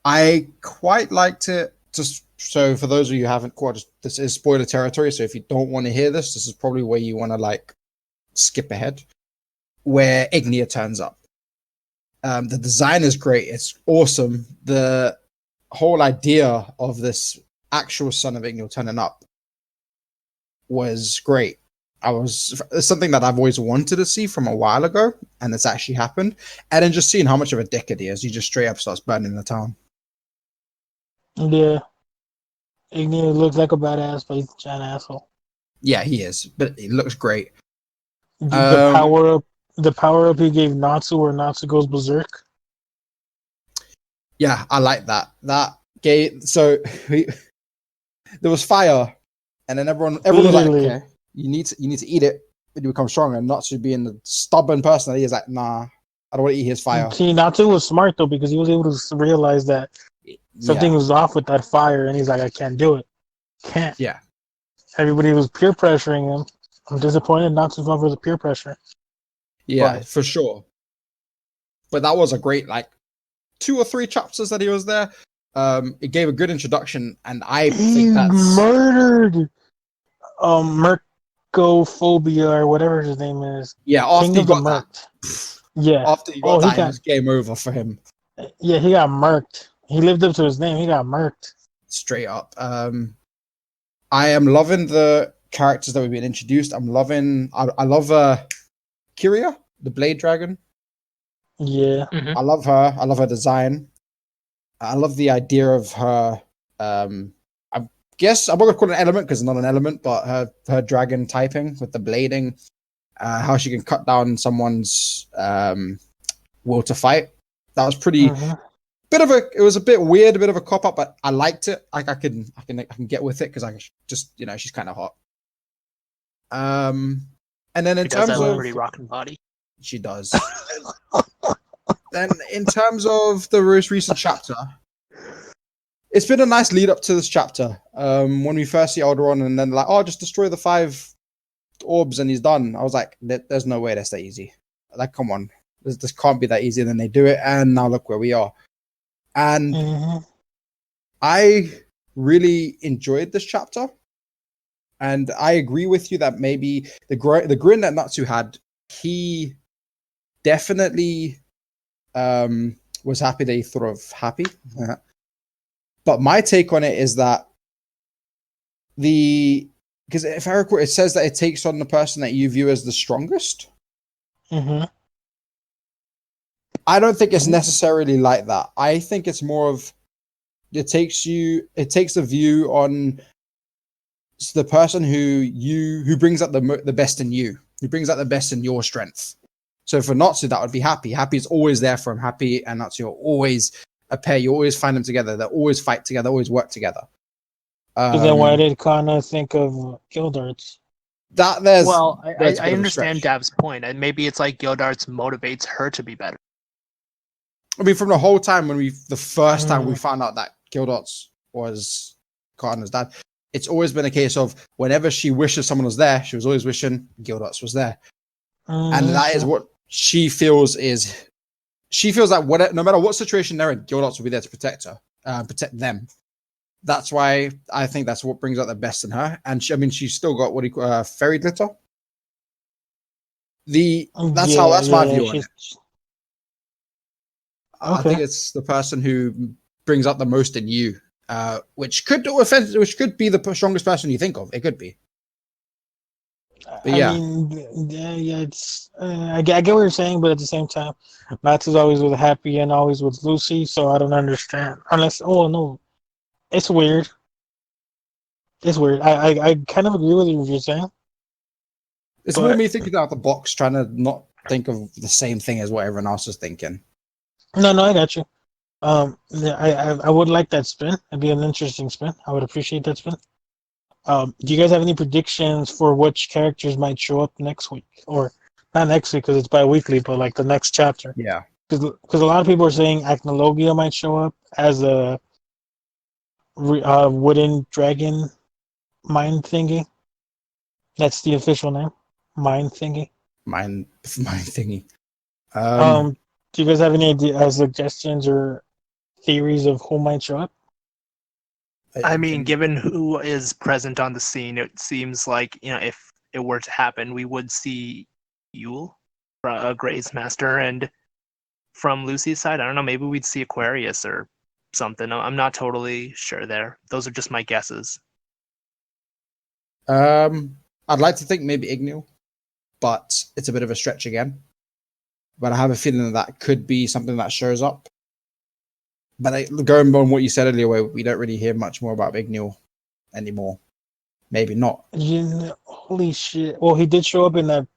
I quite liked it. Just so for those of you who haven't caught, this is spoiler territory. So if you don't want to hear this, this is probably where you want to like skip ahead. Where Ignia turns up. The design is great. It's awesome. The whole idea of this actual son of Ignia turning up was great. It's something that I've always wanted to see from a while ago, and it's actually happened. And then just seeing how much of a dickhead he is, he just straight up starts burning the town. Yeah, Ignia looks like a badass, but he's a giant asshole. Yeah, he is, but he looks great. The power up he gave Natsu, where Natsu goes berserk. Yeah, I like that. That gave there was fire, and then everyone was like, okay, you need to eat it, and you become stronger. And Natsu being the stubborn person that he is, like, nah, I don't want to eat his fire. See, Natsu was smart though because he was able to realize that something was off with that fire, and he's like, I can't do it. Can't. Yeah. Everybody was peer pressuring him. I'm disappointed Natsu fell for the peer pressure. Yeah, for sure. But that was a great, 2 or 3 chapters that he was there. It gave a good introduction, and I think that's murdered Mercophobia or whatever his name is. Yeah, after he got that. Yeah. After he got that, it was game over for him. Yeah, he got murked. He lived up to his name. He got murked. Straight up. I am loving the characters that we've been introduced. I love Kyria, the Blade Dragon. Yeah. Mm-hmm. I love her. I love her design. I love the idea of her. I guess I'm not gonna call it an element because it's not an element, but her dragon typing with the blading, how she can cut down someone's will to fight. That was pretty. It was a bit weird, a bit of a cop up, but I liked it. I can get with it because I just she's kind of hot. And then in terms of pretty rockin' body, she does. Then in terms of the most recent chapter, it's been a nice lead up to this chapter. When we first see Alderaan, and then just destroy the 5 orbs and he's done. I was like, there's no way that's that easy. Like, come on, this can't be that easy. And then they do it, and now look where we are. And I really enjoyed this chapter, and I agree with you that maybe the grin that Natsu had, he definitely was happy that he thought of happy. But my take on it is that because if I recall, it says that it takes on the person that you view as the strongest. I don't think it's necessarily like that. I think it's more of it takes the view on the person who brings out the best in you, who brings out the best in your strength. So for Natsu, that would be Happy. Happy is always there for him. Happy and Natsu are always a pair. You always find them together. They always fight together, always work together. Then why did Kana think of Gildarts? I understand Dav's point, and maybe it's like Gildarts motivates her to be better. I mean, from the whole time the first time we found out that Gildarts was Kana's dad, it's always been a case of whenever she wishes someone was there, she was always wishing Gildarts was there. And that is what she feels is. She feels like no matter what situation they're in, Gildarts will be there to protect her, protect them. That's why I think that's what brings out the best in her. And she's still got fairy glitter. That's my view on it. Okay. I think it's the person who brings out the most in you, which could be the strongest person you think of. It could be. But I yeah, mean, yeah, it's I get what you're saying, but at the same time, Max is always with Happy and always with Lucy, so I don't understand. Unless, oh no, it's weird. It's weird. I kind of agree with what you're saying, it's more but me thinking out the box, trying to not think of the same thing as what everyone else is thinking. no, I got you. Yeah, I would like that spin. It'd be an interesting spin. I would appreciate that spin. Do you guys have any predictions for which characters might show up next week, or not next week because it's bi-weekly, but like the next chapter? Yeah. Because a lot of people are saying Acnologia might show up as a wooden dragon mind thingy. That's the official name, mind thingy. Mine thingy. Do you guys have any suggestions or theories of who might show up? I mean, given who is present on the scene, it seems like, if it were to happen, we would see Yule, Gray's master, and from Lucy's side, I don't know, maybe we'd see Aquarius or something. I'm not totally sure there. Those are just my guesses. I'd like to think maybe Ignil, but it's a bit of a stretch again. But I have a feeling that could be something that shows up. But going on what you said earlier, where we don't really hear much more about Ignil anymore. Maybe not. Holy shit! Well, he did show up in that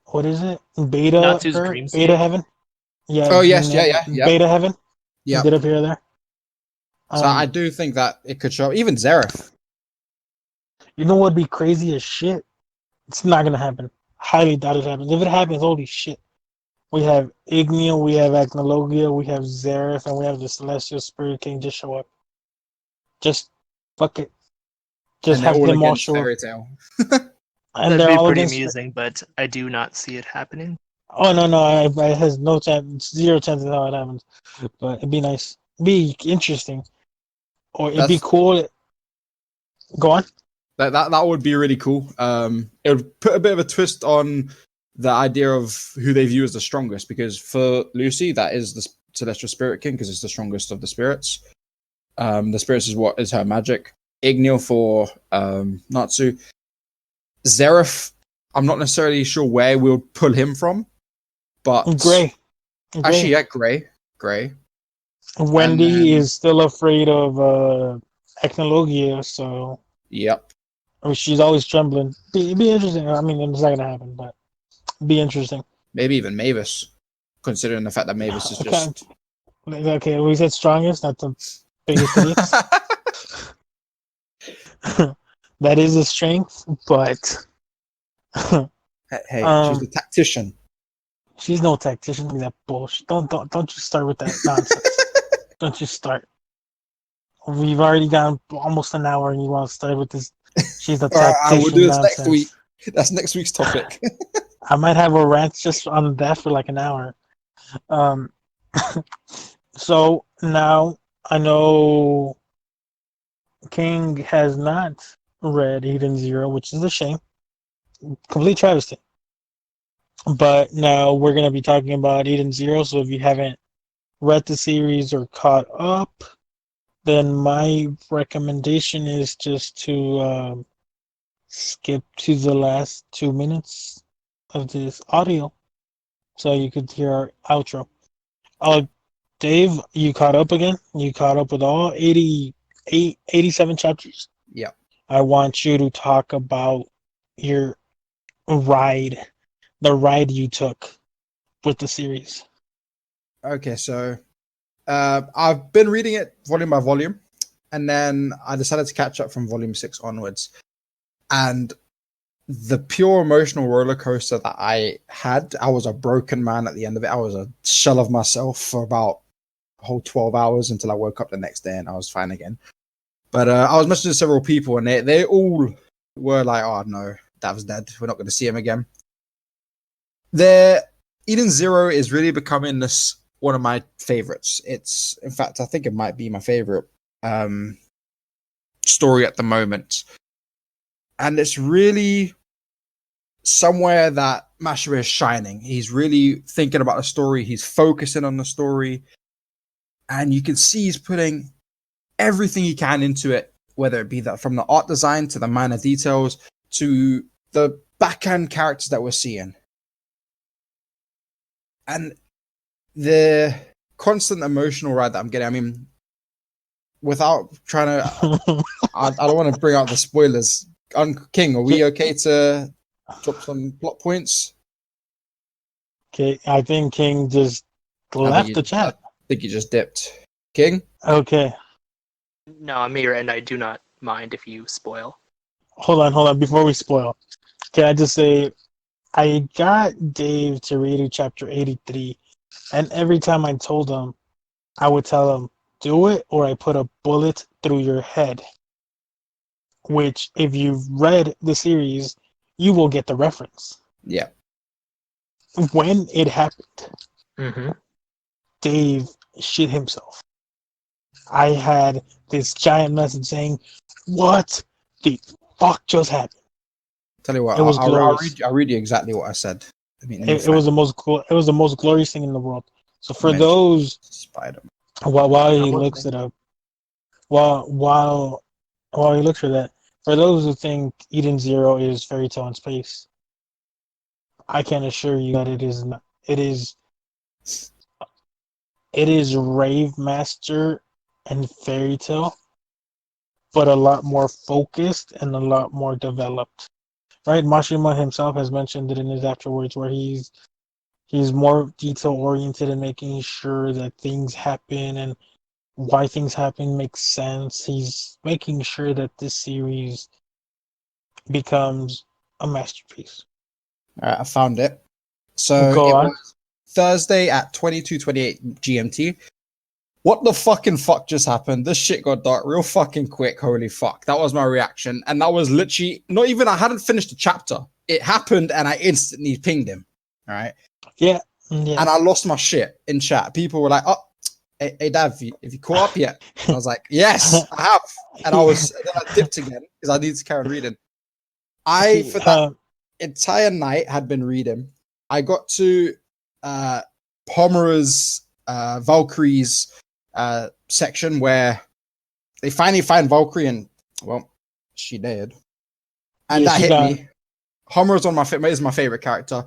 what is it? Natsu's Dreamscape? Beta Heaven. Yeah. Oh yes, yeah. Beta Heaven. Yeah. He did appear there. So I do think that it could show up. Even Zareth. You know what'd be crazy as shit? It's not gonna happen. Highly doubt it happens. If it happens, holy shit. We have Igneo, we have Acnologia, we have Zareth, and we have the Celestial Spirit King just show up. Just fuck it. Just And have them all against show up. Fairy Tail. And That'd they're be all pretty against. amusing, but I do not see it happening. Oh no, it has no chance, zero chances how it happens. But it'd be nice, be interesting, or it'd be cool. Go on. That would be really cool. It would put a bit of a twist on the idea of who they view as the strongest, because for Lucy, that is the Celestial Spirit King because it's the strongest of the spirits. The spirits is what is her magic. Ignil for Natsu. Zareth, I'm not necessarily sure where we'll pull him from, but Gray. Actually, yeah, Gray. Wendy is still afraid of Ecnologia, so yep. I mean, she's always trembling. It'd be interesting. I mean, it's not gonna happen, but it'd be interesting. Maybe even Mavis, considering the fact that Mavis is just okay. We said strongest, not the biggest idiots. That is a strength, but hey, she's a tactician. She's no tactician. That bullshit. Don't you start with that nonsense. Don't you start. We've already gone almost an hour, and you want to start with this? She's a tactician. I will do this nonsense. next week. That's next week's topic. I might have a rant just on that for like an hour. So now I know King has not read Eden Zero, which is a shame. Complete travesty. But now we're going to be talking about Eden Zero, so if you haven't read the series or caught up, then my recommendation is just to skip to the last 2 minutes of this audio so you could hear our outro. Dave, you caught up again? You caught up with all 87 chapters? Yeah. I want you to talk about your ride, the ride you took with the series. Okay, so I've been reading it volume by volume, and then I decided to catch up from volume 6 onwards. And the pure emotional roller coaster that I had, I was a broken man at the end of it. I was a shell of myself for about a whole 12 hours until I woke up the next day and I was fine again. But I was messaging several people, and they all were like, oh no, Dav's dead. We're not going to see him again. Eden Zero is really becoming one of my favorites. It's, in fact, I think it might be my favorite story at the moment. And it's really somewhere that Mashiro is shining. He's really thinking about the story. He's focusing on the story. And you can see he's putting everything he can into it, whether it be that from the art design to the minor details to the backhand characters that we're seeing. And the constant emotional ride that I'm getting, I mean, without trying to, I don't want to bring out the spoilers. King, are we okay to drop some plot points? Okay, I think King just left the chat. I think you just dipped. King? Okay. No, I'm here, and I do not mind if you spoil. Hold on. Before we spoil, can I just say, I got Dave to read chapter 83, and every time I told him, I would tell him, do it or I put a bullet through your head. Which, if you've read the series, you will get the reference. Yeah. When it happened, Mm-hmm. Dave shit himself. I had this giant message saying, what the fuck just happened? Tell you what, It was I'll read you exactly what I said. I mean, it was the most cool. It was the most glorious thing in the world. So for those, Spider-Man. while he looks it up, while he looks for that, for those who think Eden Zero is Fairy Tail in space, I can assure you that it is not. It is Rave Master and Fairy Tail, but a lot more focused and a lot more developed. Right, Mashima himself has mentioned it in his afterwards, where he's more detail oriented and making sure that things happen and why things happen makes sense. He's making sure that this series becomes a masterpiece. All right, I found it. So Go on. was Thursday at 22:28 GMT. What the fucking fuck just happened? This shit got dark real fucking quick. Holy fuck. That was my reaction. And that was literally not even, I hadn't finished the chapter. It happened and I instantly pinged him. All right. Yeah. And I lost my shit in chat. People were like, oh, hey Dav, have you caught up yet? And I was like, yes, I have. And then I dipped again because I need to carry on reading. For that entire night, had been reading. I got to Pomera's Valkyrie's section where they finally find Valkyrie and, well, she did. And that hit me. Homura's is my favorite character.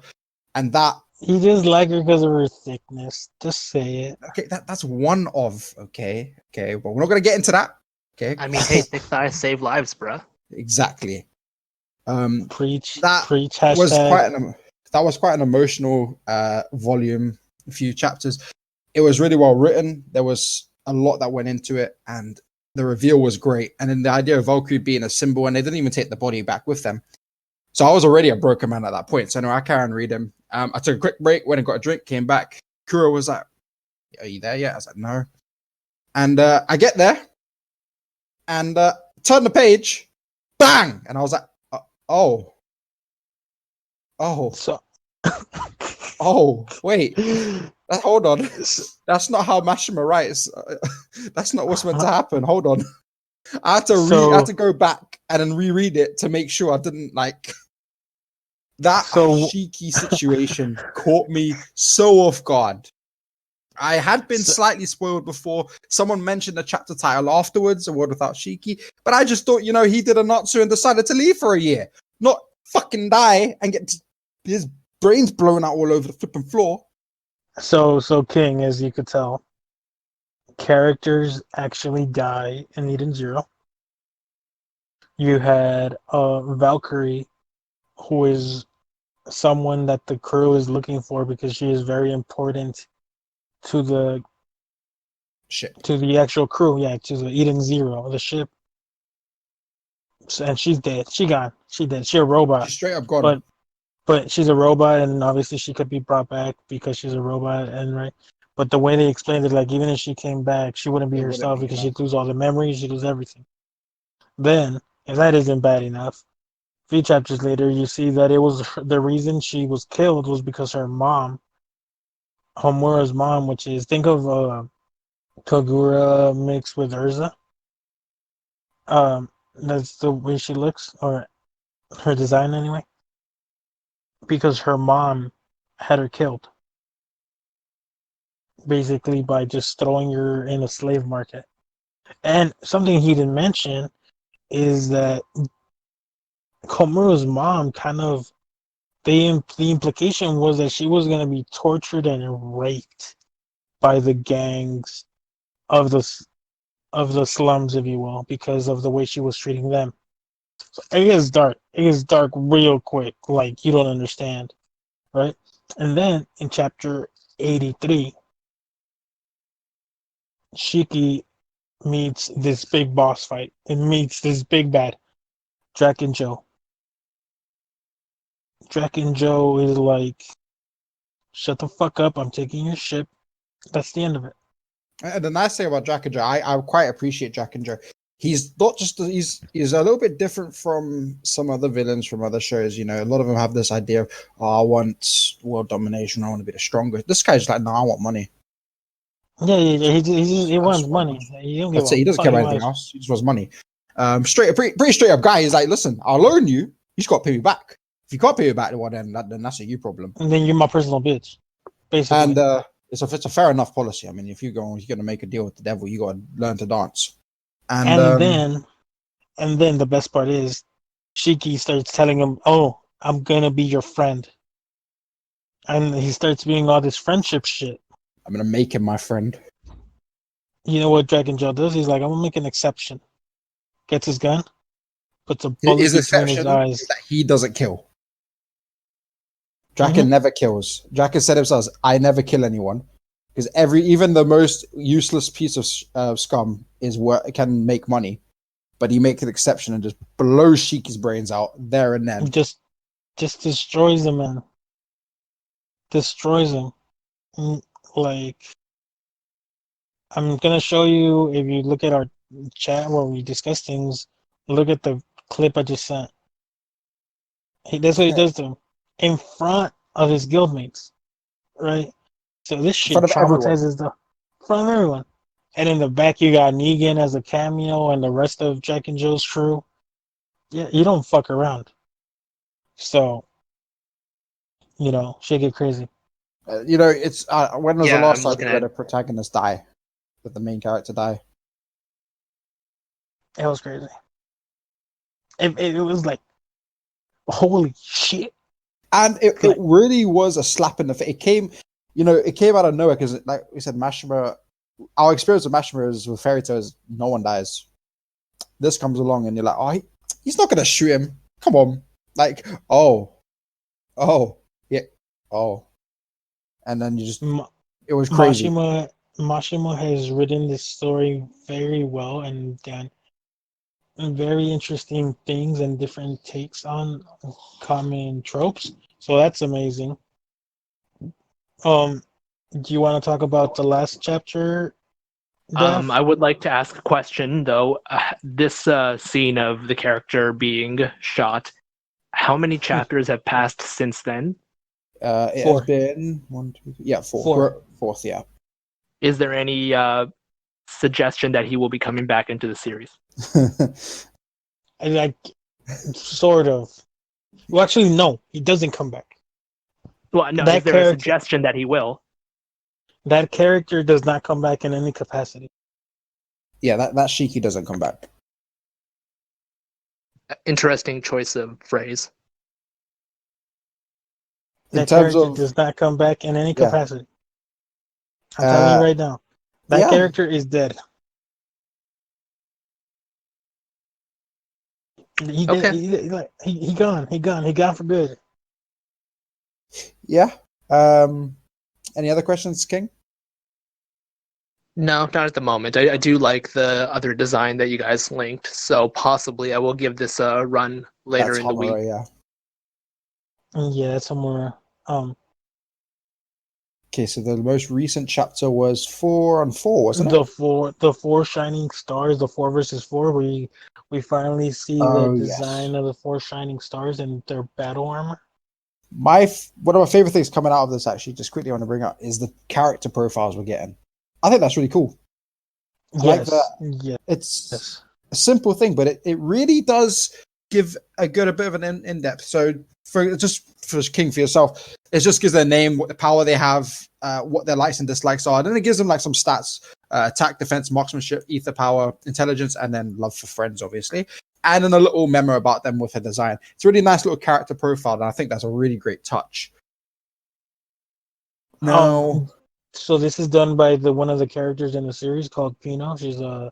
And that... You just like her because of her thickness. Just say it. Okay, that's one of, okay, but we're not going to get into that. Okay. I mean, hey, thick thighs save lives, bruh. Exactly. Preach. That was quite an emotional volume, a few chapters. It was really well written. There was a lot that went into it, and the reveal was great. And then the idea of Valkyrie being a symbol, and they didn't even take the body back with them. So I was already a broken man at that point. So anyway, I carry on reading. I took a quick break, went and got a drink, came back. Kuro was like, are you there yet? I was like, no. And I get there and turn the page, bang! And I was like, oh. So, Wait. Hold on. That's not how Mashima writes. That's not what's meant to happen. Hold on. I had to go back and then reread it to make sure I didn't like that Ashiki situation caught me so off guard. I had been slightly spoiled before. Someone mentioned the chapter title afterwards, A World Without Shiki, but I just thought, he did a Natsu and decided to leave for a year, not fucking die and get his brains blown out all over the flipping floor. So King, as you could tell, characters actually die in Eden Zero. You had Valkyrie, who is someone that the crew is looking for because she is very important to the actual crew. Yeah, to the Eden Zero, the ship. And she's dead. She gone. She dead. She's a robot. She's straight up gone. But she's a robot, and obviously she could be brought back because she's a robot, and right. But the way they explained it, like even if she came back, she wouldn't be herself because she'd lose all the memories, she'd lose everything. Then, if that isn't bad enough, a few chapters later, you see that it was the reason she was killed was because her mom, Homura's mom, which is, think of Kagura mixed with Urza. That's the way she looks, or her design anyway. Because her mom had her killed. Basically by just throwing her in a slave market. And something he didn't mention is that Komuro's mom kind of the implication was that she was going to be tortured and raped by the gangs of the slums, if you will, because of the way she was treating them. So it gets dark. It gets dark real quick, like you don't understand, right? And then in chapter 83, Shiki meets this big boss fight. It meets this big bad, Drac and Joe. Drac and Joe is like, shut the fuck up, I'm taking your ship. That's the end of it. And the nice thing about Jack and Joe, I quite appreciate Jack and Joe. He's not just he's a little bit different from some other villains from other shows. You know, a lot of them have this idea of, I want world domination, I want to be the strongest. This guy's like, no, I want money. Yeah. He wants money. He don't give That's it. He a doesn't fuck care about about anything else. He just wants money. Pretty straight up guy. He's like, listen, I'll loan you. You just got to pay me back. If you can't pay me back, well, then that's a you problem. And then you're my personal bitch, basically. And it's a fair enough policy. I mean, if you're going to make a deal with the devil, you got to learn to dance. And then the best part is, Shiki starts telling him, "Oh, I'm gonna be your friend," and he starts doing all this friendship shit. I'm gonna make him my friend. You know what Dragon Joe does? He's like, "I'm gonna make an exception." Gets his gun, puts a bullet His between his exception eyes. is that he doesn't kill. Draken never kills. Draken said himself, "I never kill anyone." Because even the most useless piece of scum is what can make money, but he makes an exception and just blows Shiki's brains out there and then. Just destroys him, man. Destroys him. Like, I'm gonna show you, if you look at our chat where we discuss things. Look at the clip I just sent. That's what he does to him in front of his guildmates, right? So this shit traumatizes the front of everyone. And in the back, you got Negan as a cameo and the rest of Jack and Joe's crew. Yeah, you don't fuck around. So, shit get crazy. It's when was the last time you at had a protagonist die? Did the main character die? It was crazy. It was like, holy shit. And it really was a slap in the face. It came out of nowhere because, like we said, Mashima. Our experience with Mashima is with fairy tales. No one dies. This comes along, and you're like, oh, he's not gonna shoot him. Come on, like, yeah, and then it was crazy. Mashima has written this story very well and done very interesting things and different takes on common tropes. So that's amazing. Do you want to talk about the last chapter, Daph? I would like to ask a question, though. This scene of the character being shot, how many chapters have passed since then? It Four. has been 1, 2, 3, yeah, four. Four. Fourth, yeah. Is there any suggestion that he will be coming back into the series? Like, sort of. Well, actually, no, he doesn't come back. Well, no, That is there a suggestion that he will? That character does not come back in any capacity. Yeah, that Shiki doesn't come back. Interesting choice of phrase. That character does not come back in any capacity. I'm telling you right now. That character is dead. He gone. He gone for good. Yeah. Any other questions, King? No, not at the moment. I do like the other design that you guys linked, so possibly I will give this a run later in the week. Yeah. Yeah, that's somewhere. Okay, so the most recent chapter was 4-on-4, wasn't it? The four shining stars, the 4 versus 4. We finally see the design of the 4 shining stars and their battle armor. One of my favorite things coming out of this, actually, just quickly want to bring up, is the character profiles we're getting. I think that's really cool. I like that. Yeah. It's a simple thing, but it really does give a bit of an in-depth. So for King, for yourself, It just gives their name, what the power they have, what their likes and dislikes are. And then it gives them like some stats: attack, defense, marksmanship, ether power, intelligence, and then love for friends, obviously. And then a little memo about them with a design. It's a really nice little character profile, and I think that's a really great touch. No. So this is done by one of the characters in the series called Pino. She's a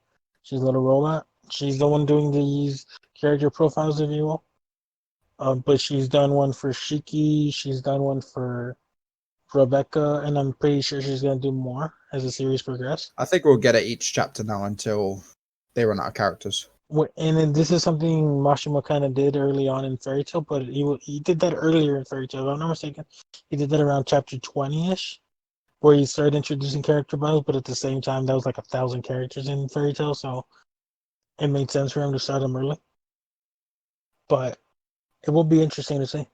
little robot. She's the one doing these character profiles, if you will. But she's done one for Shiki. She's done one for Rebecca, and I'm pretty sure she's gonna do more as the series progresses. I think we'll get at each chapter now until they run out of characters. And then this is something Mashima kind of did early on in Fairy Tail, but he did that earlier in Fairy Tail. If I'm not mistaken, he did that around chapter 20-ish, where he started introducing character bios, but at the same time, that was like 1,000 characters in Fairy Tail, so it made sense for him to start them early. But it will be interesting to see.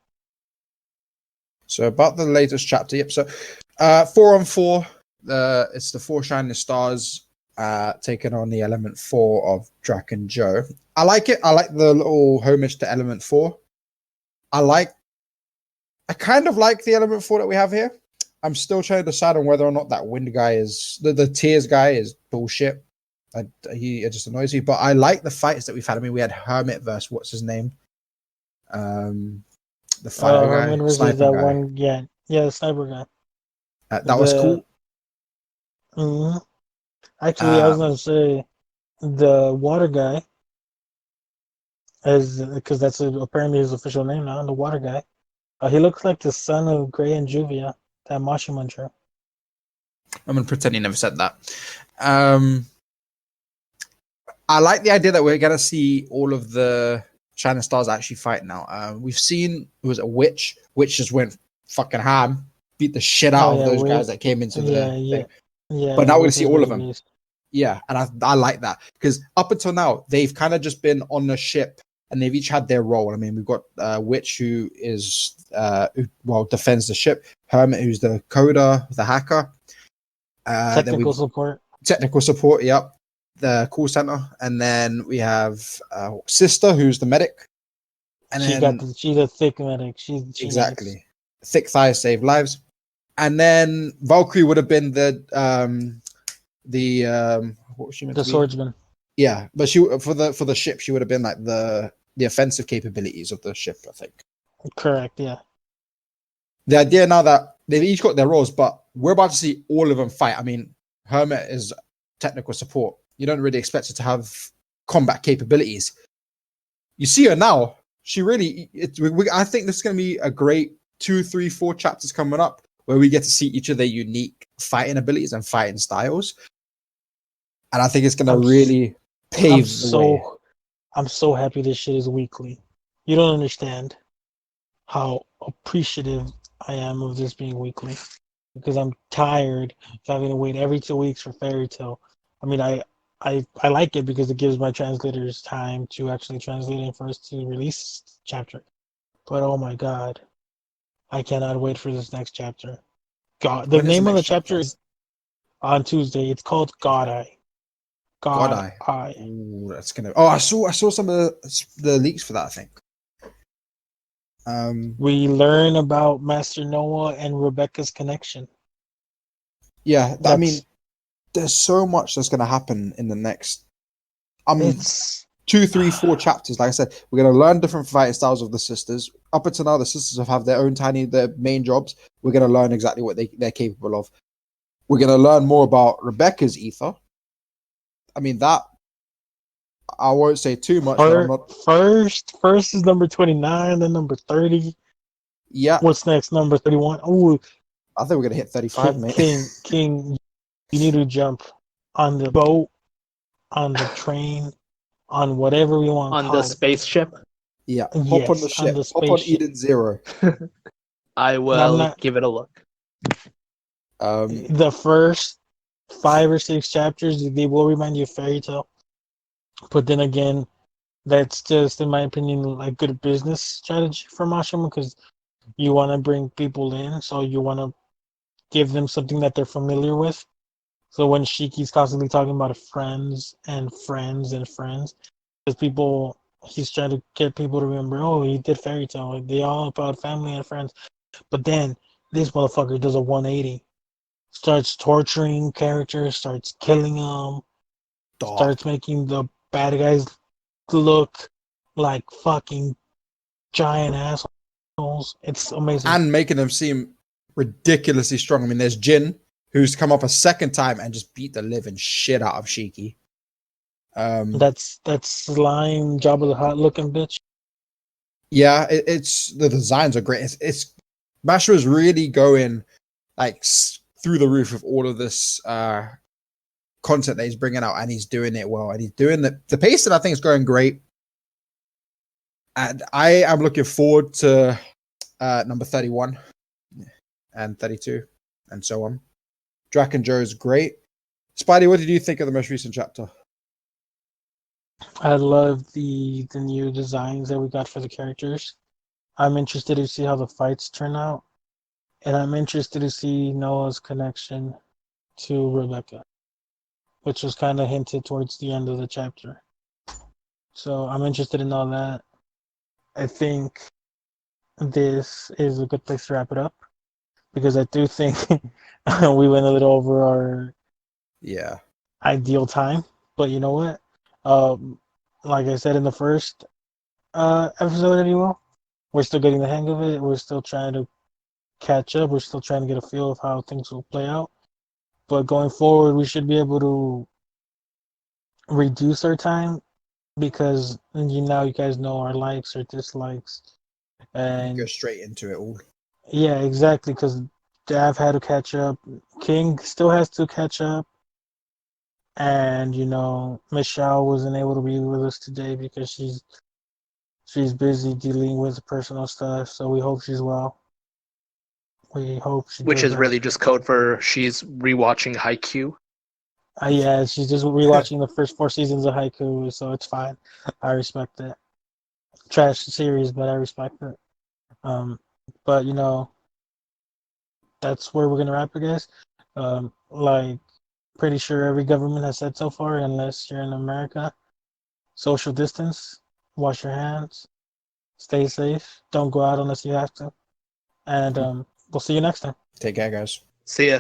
So about the latest chapter, yep. So 4-on-4, it's the 4 Shining Stars taking on the Element 4 of Drac and Joe. I like it. I like the little homage to Element 4. I kind of like the Element 4 that we have here. I'm still trying to decide on whether or not that Wind guy is the Tears guy is bullshit. It just annoys me. But I like the fights that we've had. I mean, we had Hermit versus what's his name, the fire guy, Herman versus sniper that guy. one, yeah, the sniper guy. That was cool. Mm-hmm. Actually, I was gonna say the water guy, because that's apparently his official name now. The water guy. He looks like the son of Gray and Juvia, that Mashima drew. I'm gonna pretend he never said that. I like the idea that we're gonna see all of the Shining Stars actually fight now. We've seen it was a witch. Witch just went fucking ham, beat the shit out of those guys that came into the thing. Yeah. But now we're gonna see all of them. Yeah, and I like that because up until now they've kind of just been on the ship and they've each had their role. I mean, we've got Witch who is who defends the ship, Hermit who's the coder, the hacker, technical support. Yep, the call center, and then we have Sister who's the medic, and she's a thick medic. She exactly knows. Thick thighs save lives, and then Valkyrie would have been the what was she meant to be? Swordsman. Yeah, but she for the ship she would have been like the offensive capabilities of the ship, I think. Correct. Yeah. The idea now that they've each got their roles, but we're about to see all of them fight. I mean, Hermit is technical support. You don't really expect her to have combat capabilities. You see her now. She really. I think this is going to be a great 2, 3, 4 chapters coming up where we get to see each of their unique fighting abilities and fighting styles. And I think it's going to really pave the way. I'm so happy this shit is weekly. You don't understand how appreciative I am of this being weekly. Because I'm tired of having to wait every 2 weeks for Fairy Tail. I mean, I like it because it gives my translators time to actually translate it for us to release chapter. But oh my god, I cannot wait for this next chapter. God, the name of the chapter is on Tuesday. It's called God Eye. God Eye. Ooh, that's gonna. Oh, I saw some of the leaks for that, I think. We learn about Master Noah and Rebecca's connection. Yeah, I mean, there's so much that's gonna happen in the next. 2, 3, 4 chapters. Like I said, we're gonna learn different fighting styles of the sisters. Up until now, the sisters have their own their main jobs. We're gonna learn exactly what they're capable of. We're gonna learn more about Rebecca's ether. I mean, that I won't say too much. First is number 29, then number 30. Yeah. What's next? Number 31. Oh, I think we're gonna hit 35, mate. King, you need to jump on the boat, on the train, on whatever we want. On the spaceship. Yeah. Hop on the ship. Hop on Eden Zero. I will give it a look. The first 5 or 6 chapters, they will remind you of Fairy Tail. But then again, that's just, in my opinion, like good business strategy for Mashima because you want to bring people in, so you want to give them something that they're familiar with. So when Shiki's constantly talking about friends and friends and friends, because he's trying to get people to remember, oh, he did Fairy Tail. They all about family and friends. But then This motherfucker does a 180. Starts torturing characters, starts killing them, starts making the bad guys look like fucking giant assholes. It's amazing. And making them seem ridiculously strong. I mean, there's Jin, who's come up a second time and just beat the living shit out of Shiki. That's slime Jabba the Hutt looking bitch. Yeah, it's the designs are great. It's Masha is really going like through the roof with all of this content that he's bringing out, and he's doing it well, and he's doing the pacing. I think is going great, and I am looking forward to number 31 and 32 and so on. Drac and Joe is great. Spidey, what did you think of the most recent chapter? I love the new designs that we got for the characters. I'm interested to see how the fights turn out. And I'm interested to see Noah's connection to Rebecca, which was kind of hinted towards the end of the chapter. So I'm interested in all that. I think this is a good place to wrap it up, because I do think we went a little over our ideal time. But you know what? Like I said in the first episode, if you will, we're still getting the hang of it. We're still trying to catch up. We're still trying to get a feel of how things will play out. But going forward, we should be able to reduce our time, because now you guys know our likes or dislikes. And go straight into it all. Yeah, exactly, because Dav had to catch up. King still has to catch up. And, Michelle wasn't able to be with us today because she's busy dealing with personal stuff. So we hope she's well. We hope she Which does is really just code for she's rewatching Haikyuu. Yeah, she's just rewatching the first 4 seasons of Haiku, so it's fine. I respect it. Trash series, but I respect it. But that's where we're gonna wrap it, guys. Pretty sure every government has said so far, unless you're in America. Social distance, wash your hands, stay safe, don't go out unless you have to. And we'll see you next time. Take care, guys. See ya.